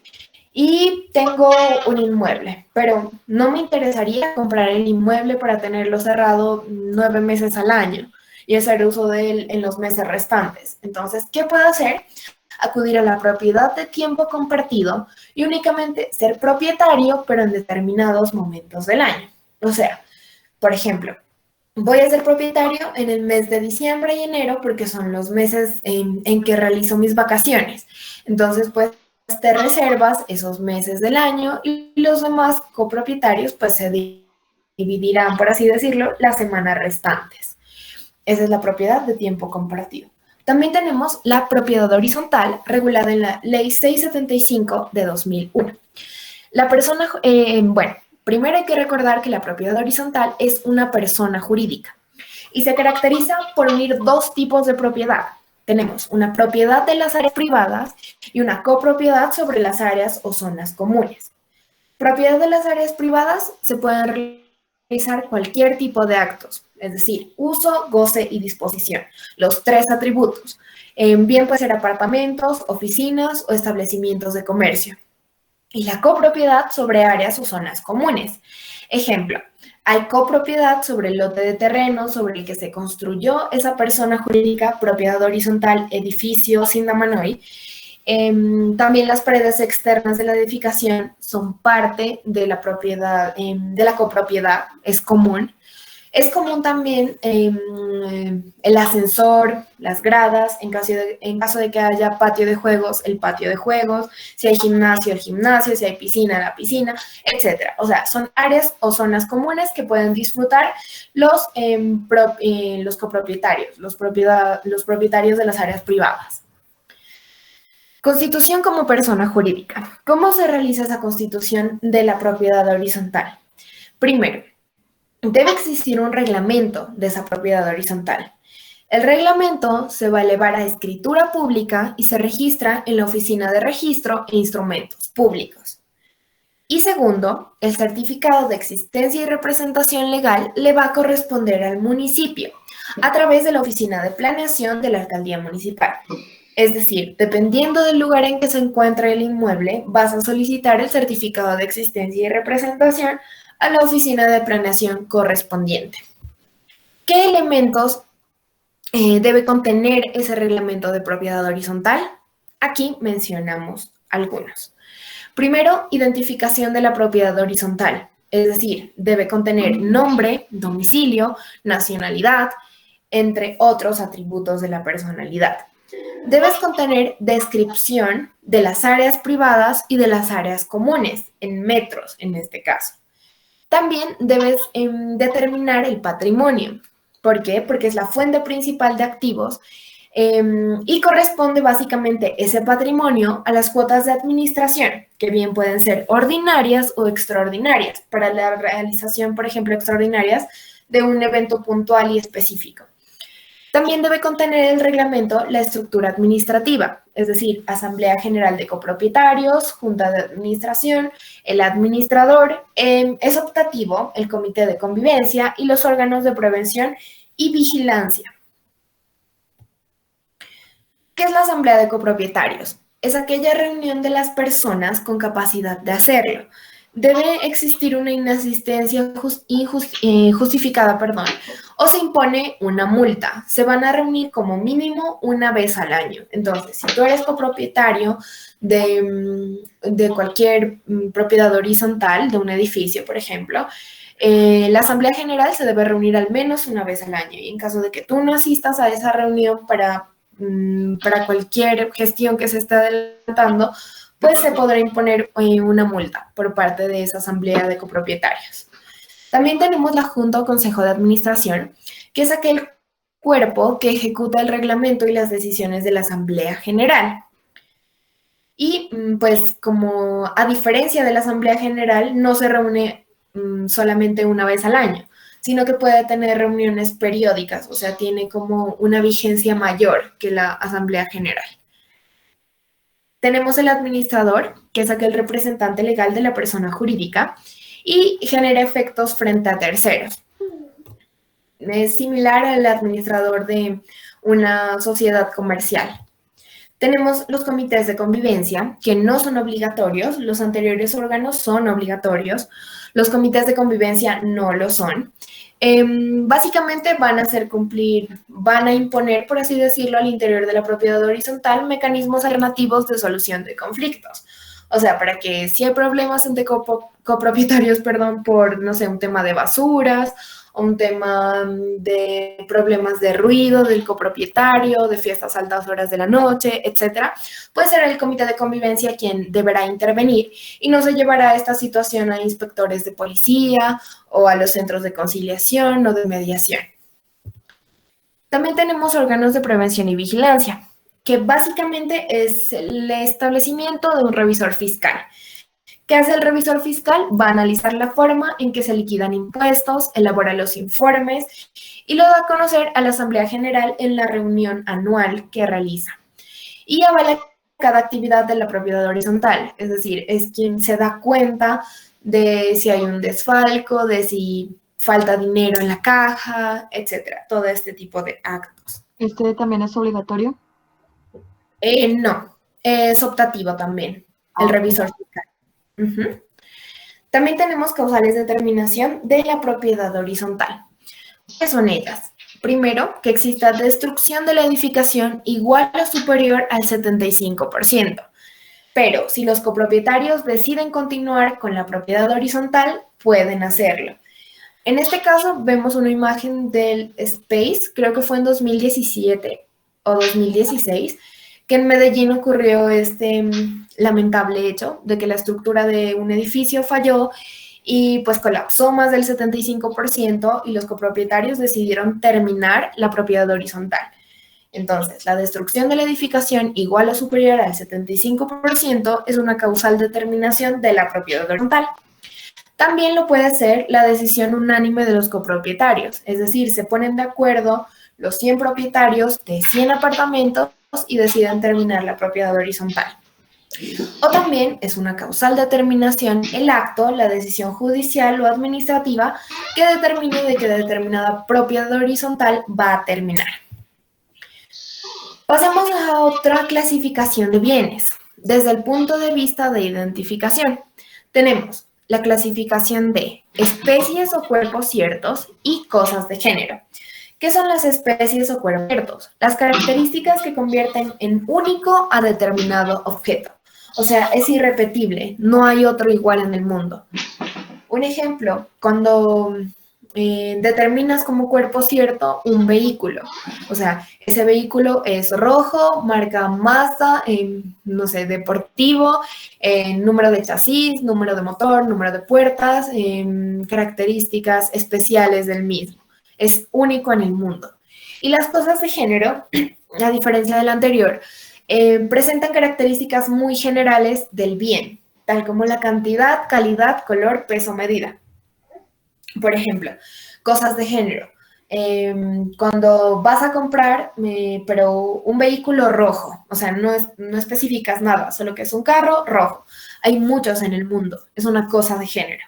y tengo un inmueble, pero no me interesaría comprar el inmueble para tenerlo cerrado 9 meses al año y hacer uso de él en los meses restantes. Entonces, ¿qué puedo hacer? Acudir a la propiedad de tiempo compartido y únicamente ser propietario, pero en determinados momentos del año. O sea, por ejemplo, voy a ser propietario en el mes de diciembre y enero porque son los meses en que realizo mis vacaciones. Entonces, pues, te reservas esos meses del año y los demás copropietarios, pues, se dividirán, por así decirlo, las semanas restantes. Esa es la propiedad de tiempo compartido. También tenemos la propiedad horizontal regulada en la Ley 675 de 2001. La persona, primero hay que recordar que la propiedad horizontal es una persona jurídica y se caracteriza por unir dos tipos de propiedad. Tenemos una propiedad de las áreas privadas y una copropiedad sobre las áreas o zonas comunes. Propiedad de las áreas privadas se pueden realizar cualquier tipo de actos, es decir, uso, goce y disposición, los tres atributos. Bien puede ser apartamentos, oficinas o establecimientos de comercio. Y la copropiedad sobre áreas o zonas comunes. Ejemplo, hay copropiedad sobre el lote de terreno sobre el que se construyó esa persona jurídica, propiedad horizontal, edificio, Sindamanoy. También las paredes externas de la edificación son parte de la propiedad, de la copropiedad, es común. Es común también el ascensor, las gradas, en caso de que haya patio de juegos, el patio de juegos, si hay gimnasio, el gimnasio, si hay piscina, la piscina, etc. O sea, son áreas o zonas comunes que pueden disfrutar los copropietarios, los propietarios de las áreas privadas. Constitución como persona jurídica. ¿Cómo se realiza esa constitución de la propiedad horizontal? Primero, debe existir un reglamento de esa propiedad horizontal. El reglamento se va a elevar a escritura pública y se registra en la Oficina de Registro e Instrumentos Públicos. Y segundo, el certificado de existencia y representación legal le va a corresponder al municipio a través de la Oficina de Planeación de la Alcaldía Municipal. Es decir, dependiendo del lugar en que se encuentra el inmueble, vas a solicitar el certificado de existencia y representación a la oficina de planeación correspondiente. ¿Qué elementos debe contener ese reglamento de propiedad horizontal? Aquí mencionamos algunos. Primero, identificación de la propiedad horizontal, es decir, debe contener nombre, domicilio, nacionalidad, entre otros atributos de la personalidad. Debes contener descripción de las áreas privadas y de las áreas comunes, en metros en este caso. También debes determinar el patrimonio. ¿Por qué? Porque es la fuente principal de activos y corresponde básicamente ese patrimonio a las cuotas de administración, que bien pueden ser ordinarias o extraordinarias, para la realización, por ejemplo, extraordinarias de un evento puntual y específico. También debe contener el reglamento la estructura administrativa, es decir, Asamblea General de Copropietarios, Junta de Administración, el administrador, es optativo el Comité de Convivencia y los órganos de prevención y vigilancia. ¿Qué es la Asamblea de Copropietarios? Es aquella reunión de las personas con capacidad de hacerlo. Debe existir una inasistencia justificada, o se impone una multa. Se van a reunir como mínimo una vez al año. Entonces, si tú eres copropietario de cualquier propiedad horizontal, de un edificio, por ejemplo, la Asamblea General se debe reunir al menos una vez al año. Y en caso de que tú no asistas a esa reunión para cualquier gestión que se esté adelantando, pues se podrá imponer una multa por parte de esa asamblea de copropietarios. También tenemos la Junta o Consejo de Administración, que es aquel cuerpo que ejecuta el reglamento y las decisiones de la Asamblea General. Y pues como a diferencia de la Asamblea General, no se reúne solamente una vez al año, sino que puede tener reuniones periódicas, o sea, tiene como una vigencia mayor que la Asamblea General. Tenemos el administrador, que es aquel representante legal de la persona jurídica y genera efectos frente a terceros. Es similar al administrador de una sociedad comercial. Tenemos los comités de convivencia, que no son obligatorios, los anteriores órganos son obligatorios, los comités de convivencia no lo son. Básicamente van a hacer cumplir, van a imponer, por así decirlo, al interior de la propiedad horizontal mecanismos alternativos de solución de conflictos. O sea, para que si hay problemas entre copropietarios, perdón, por, no sé, un tema de basuras, o un tema de problemas de ruido del copropietario, de fiestas a altas horas de la noche, etcétera, puede ser el comité de convivencia quien deberá intervenir y no se llevará esta situación a inspectores de policía o a los centros de conciliación o de mediación. También tenemos órganos de prevención y vigilancia, que básicamente es el establecimiento de un revisor fiscal. ¿Qué hace el revisor fiscal? Va a analizar la forma en que se liquidan impuestos, elabora los informes y lo da a conocer a la Asamblea General en la reunión anual que realiza. Y avala cada actividad de la propiedad horizontal, es decir, es quien se da cuenta de si hay un desfalco, de si falta dinero en la caja, etcétera, todo este tipo de actos. ¿Este también es obligatorio? No, es optativo también, el revisor fiscal. También tenemos causales de determinación de la propiedad horizontal. ¿Qué son ellas? Primero, que exista destrucción de la edificación igual o superior al 75%. Pero si los copropietarios deciden continuar con la propiedad horizontal, pueden hacerlo. En este caso, vemos una imagen del Space, creo que fue en 2017 o 2016, que en Medellín ocurrió este lamentable hecho de que la estructura de un edificio falló y pues colapsó más del 75% y los copropietarios decidieron terminar la propiedad horizontal. Entonces, la destrucción de la edificación igual o superior al 75% es una causal determinación de la propiedad horizontal. También lo puede ser la decisión unánime de los copropietarios, es decir, se ponen de acuerdo los 100 propietarios de 100 apartamentos y deciden terminar la propiedad horizontal. O también es una causal determinación el acto, la decisión judicial o administrativa que determine de que determinada propiedad horizontal va a terminar. Pasamos a otra clasificación de bienes. Desde el punto de vista de identificación, tenemos la clasificación de especies o cuerpos ciertos y cosas de género. ¿Qué son las especies o cuerpos ciertos? Las características que convierten en único a determinado objeto. O sea, es irrepetible, no hay otro igual en el mundo. Un ejemplo, cuando determinas como cuerpo cierto un vehículo. O sea, ese vehículo es rojo, marca Mazda, no sé, deportivo, número de chasis, número de motor, número de puertas, características especiales del mismo. Es único en el mundo. Y las cosas de género, a diferencia del anterior, presentan características muy generales del bien, tal como la cantidad, calidad, color, peso, medida. Por ejemplo, cosas de género. Cuando vas a comprar, pero un vehículo rojo, o sea, no especificas nada, solo que es un carro rojo. Hay muchos en el mundo, es una cosa de género.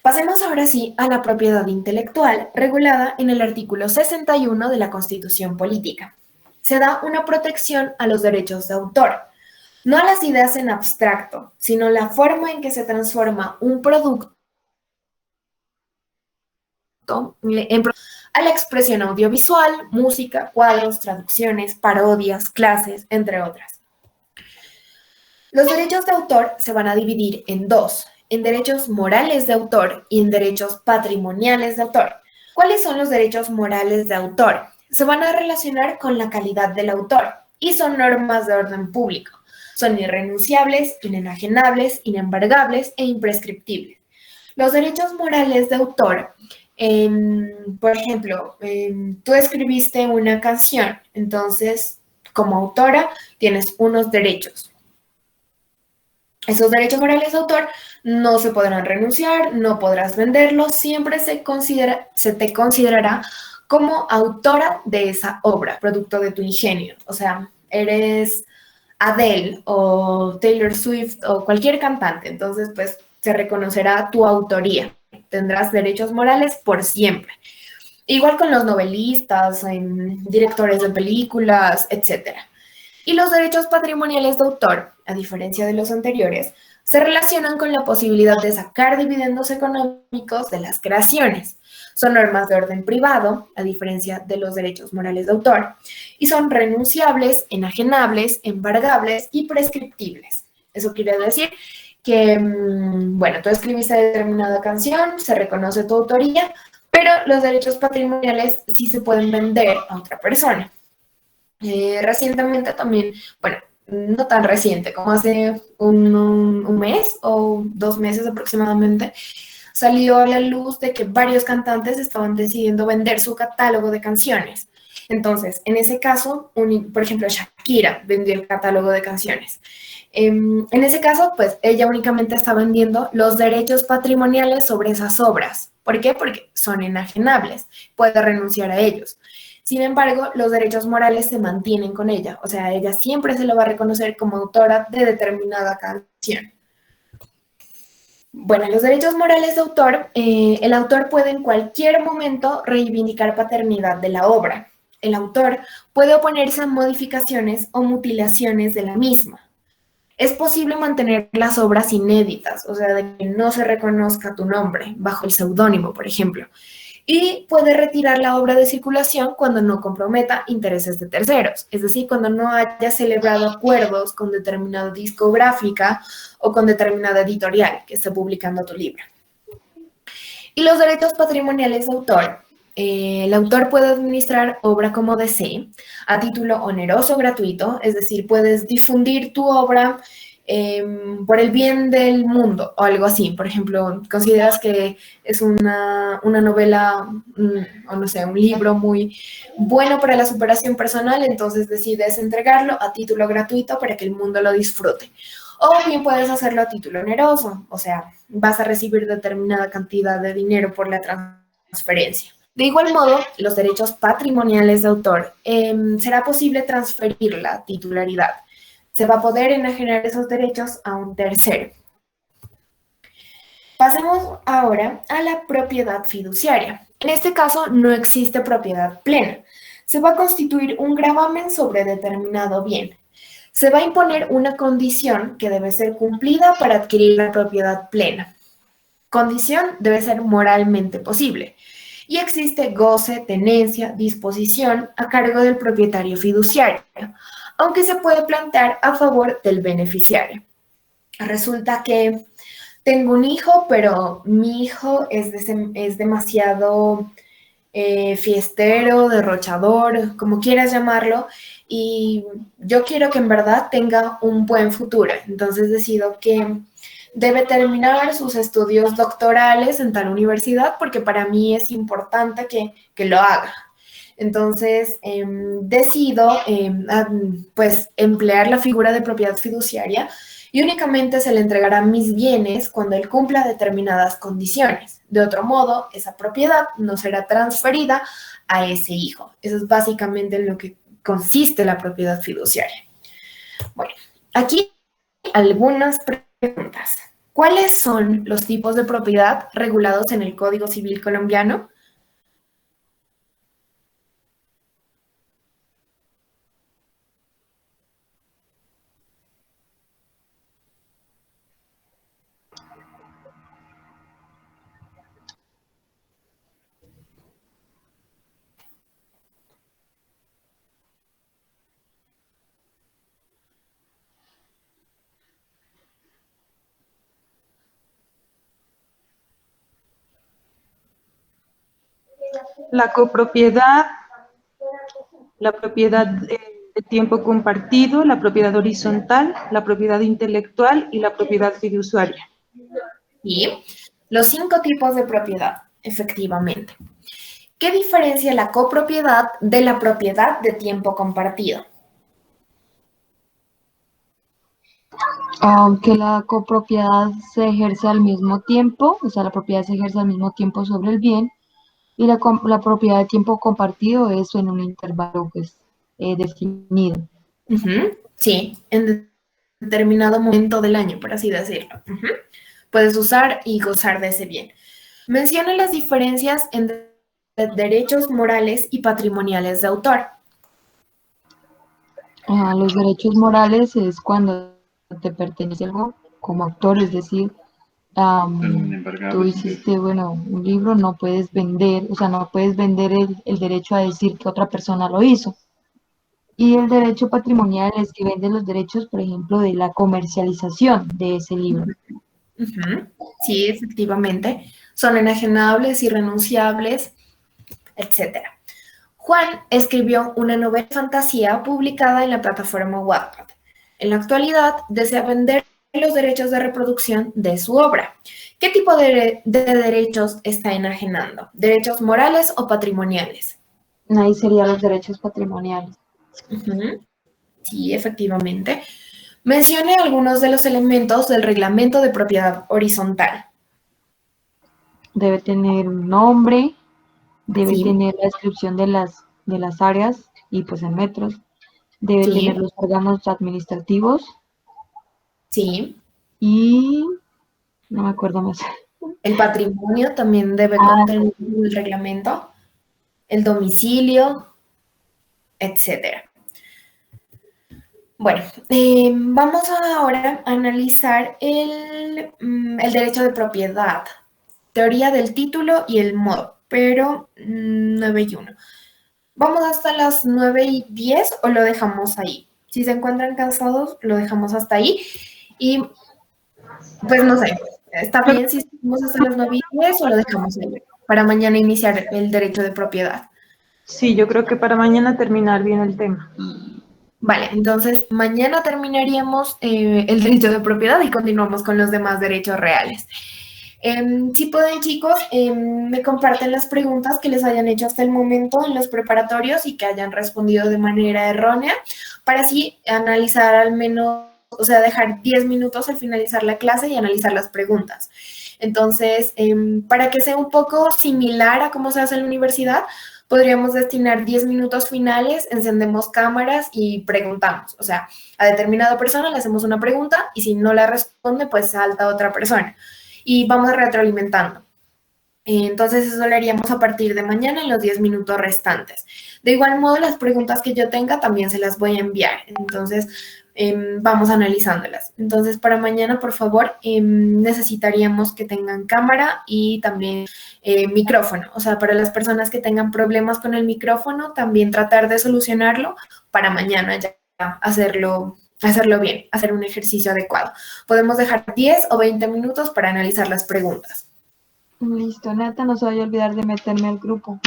Pasemos ahora sí a la propiedad intelectual regulada en el artículo 61 de la Constitución Política. Se da una protección a los derechos de autor, no a las ideas en abstracto, sino la forma en que se transforma un producto a la expresión audiovisual, música, cuadros, traducciones, parodias, clases, entre otras. Los derechos de autor se van a dividir en dos, en derechos morales de autor y en derechos patrimoniales de autor. ¿Cuáles son los derechos morales de autor? Se van a relacionar con la calidad del autor y son normas de orden público. Son irrenunciables, inenajenables, inembargables e imprescriptibles. Los derechos morales de autor, por ejemplo, tú escribiste una canción, entonces como autora tienes unos derechos. Esos derechos morales de autor no se podrán renunciar, no podrás venderlos, siempre se te considerará como autora de esa obra, producto de tu ingenio. O sea, eres Adele o Taylor Swift o cualquier cantante, entonces pues se reconocerá tu autoría. Tendrás derechos morales por siempre. Igual con los novelistas, directores de películas, etc. Y los derechos patrimoniales de autor, a diferencia de los anteriores, se relacionan con la posibilidad de sacar dividendos económicos de las creaciones. Son normas de orden privado, a diferencia de los derechos morales de autor, y son renunciables, enajenables, embargables y prescriptibles. Eso quiere decir que, bueno, tú escribiste determinada canción, se reconoce tu autoría, pero los derechos patrimoniales sí se pueden vender a otra persona. Recientemente también, bueno, no tan reciente, como hace un mes o 2 meses aproximadamente, salió a la luz de que varios cantantes estaban decidiendo vender su catálogo de canciones. Entonces, en ese caso, por ejemplo, Shakira vendió el catálogo de canciones. En ese caso, pues ella únicamente está vendiendo los derechos patrimoniales sobre esas obras. ¿Por qué? Porque son enajenables, puede renunciar a ellos. Sin embargo, los derechos morales se mantienen con ella, o sea, ella siempre se lo va a reconocer como autora de determinada canción. Bueno, los derechos morales de autor, el autor puede en cualquier momento reivindicar paternidad de la obra. El autor puede oponerse a modificaciones o mutilaciones de la misma. Es posible mantener las obras inéditas, o sea, de que no se reconozca tu nombre bajo el seudónimo, por ejemplo. Y puede retirar la obra de circulación cuando no comprometa intereses de terceros, es decir, cuando no haya celebrado acuerdos con determinada discográfica o con determinada editorial que esté publicando tu libro. Y los derechos patrimoniales de autor. El autor puede administrar obra como desee, a título oneroso o gratuito, es decir, puedes difundir tu obra por el bien del mundo o algo así. Por ejemplo, consideras que es una novela o no sé, un libro muy bueno para la superación personal, entonces decides entregarlo a título gratuito para que el mundo lo disfrute. O bien puedes hacerlo a título oneroso, o sea, vas a recibir determinada cantidad de dinero por la transferencia. De igual modo, los derechos patrimoniales de autor, será posible transferir la titularidad. Se va a poder enajenar esos derechos a un tercero. Pasemos ahora a la propiedad fiduciaria. En este caso no existe propiedad plena. Se va a constituir un gravamen sobre determinado bien. Se va a imponer una condición que debe ser cumplida para adquirir la propiedad plena. Condición debe ser moralmente posible. Y existe goce, tenencia, disposición a cargo del propietario fiduciario, aunque se puede plantear a favor del beneficiario. Resulta que tengo un hijo, pero mi hijo es demasiado fiestero, derrochador, como quieras llamarlo, y yo quiero que en verdad tenga un buen futuro. Entonces decido que debe terminar sus estudios doctorales en tal universidad porque para mí es importante que lo haga. Entonces, decido pues emplear la figura de propiedad fiduciaria y únicamente se le entregarán mis bienes cuando él cumpla determinadas condiciones. De otro modo, esa propiedad no será transferida a ese hijo. Eso es básicamente en lo que consiste la propiedad fiduciaria. Bueno, aquí algunas preguntas. ¿Cuáles son los tipos de propiedad regulados en el Código Civil colombiano? La copropiedad, la propiedad de tiempo compartido, la propiedad horizontal, la propiedad intelectual y la propiedad fiduciaria. Y los 5 tipos de propiedad, efectivamente. ¿Qué diferencia la copropiedad de la propiedad de tiempo compartido? Aunque la copropiedad se ejerce al mismo tiempo, o sea, la propiedad se ejerce al mismo tiempo sobre el bien, y la propiedad de tiempo compartido es en un intervalo pues definido. Ujú, sí, en determinado momento del año, por así decirlo. Ujú. Puedes usar y gozar de ese bien. Menciona las diferencias entre derechos morales y patrimoniales de autor. Los derechos morales es cuando te pertenece algo como autor, es decir, Son tú inembargables, hiciste, bueno, un libro, no puedes vender, o sea, no puedes vender el derecho a decir que otra persona lo hizo. Y el derecho patrimonial es que vende los derechos, por ejemplo, de la comercialización de ese libro. Ujú, sí, efectivamente. Son enajenables, irrenunciables, etcétera. Juan escribió una novela de fantasía publicada en la plataforma Wattpad. En la actualidad desea vender los derechos de reproducción de su obra. ¿Qué tipo de derechos está enajenando? ¿Derechos morales o patrimoniales? Ahí serían los derechos patrimoniales. Ujú, sí, efectivamente. Mencione algunos de los elementos del reglamento de propiedad horizontal. Debe tener un nombre, debe Sí, tener la descripción de las áreas y pues en metros, debe tener sí, los órganos administrativos sí. y no me acuerdo más. El patrimonio también debe Ah, contener el reglamento, el domicilio, etcétera. Bueno, vamos ahora a analizar el derecho de propiedad, teoría del título y el modo, pero 9 y 1. ¿Vamos hasta las 9 y 10 o lo dejamos ahí? Si se encuentran cansados, lo dejamos hasta ahí. Y pues no sé, ¿está bien si seguimos hasta las 9 y 10 o lo dejamos ahí? Para mañana iniciar el derecho de propiedad. Sí, yo creo que para mañana terminar bien el tema. Vale, entonces mañana terminaríamos el derecho de propiedad y continuamos con los demás derechos reales. Si pueden, chicos, me comparten las preguntas que les hayan hecho hasta el momento en los preparatorios y que hayan respondido de manera errónea, para así analizar al menos, o sea, dejar 10 minutos al finalizar la clase y analizar las preguntas. Entonces, para que sea un poco similar a cómo se hace en la universidad, podríamos destinar 10 minutos finales, encendemos cámaras y preguntamos. O sea, a determinada persona le hacemos una pregunta y si no la responde, pues salta otra persona. Y vamos retroalimentando. Entonces eso lo haríamos a partir de mañana en los 10 minutos restantes. De igual modo, las preguntas que yo tenga también se las voy a enviar. Entonces, vamos analizándolas. Entonces, para mañana, por favor, necesitaríamos que tengan cámara y también micrófono. O sea, para las personas que tengan problemas con el micrófono, también tratar de solucionarlo para mañana ya hacerlo bien, hacer un ejercicio adecuado. Podemos dejar 10 o 20 minutos para analizar las preguntas. listo, Nata, no se vaya a olvidar de meterme al grupo.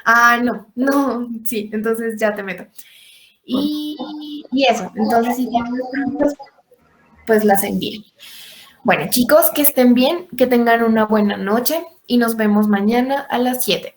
Ah, no, sí, entonces ya te meto. Y eso, entonces si tienen las preguntas, pues las envíen. Bueno, chicos, que estén bien, que tengan una buena noche y nos vemos mañana a las 7.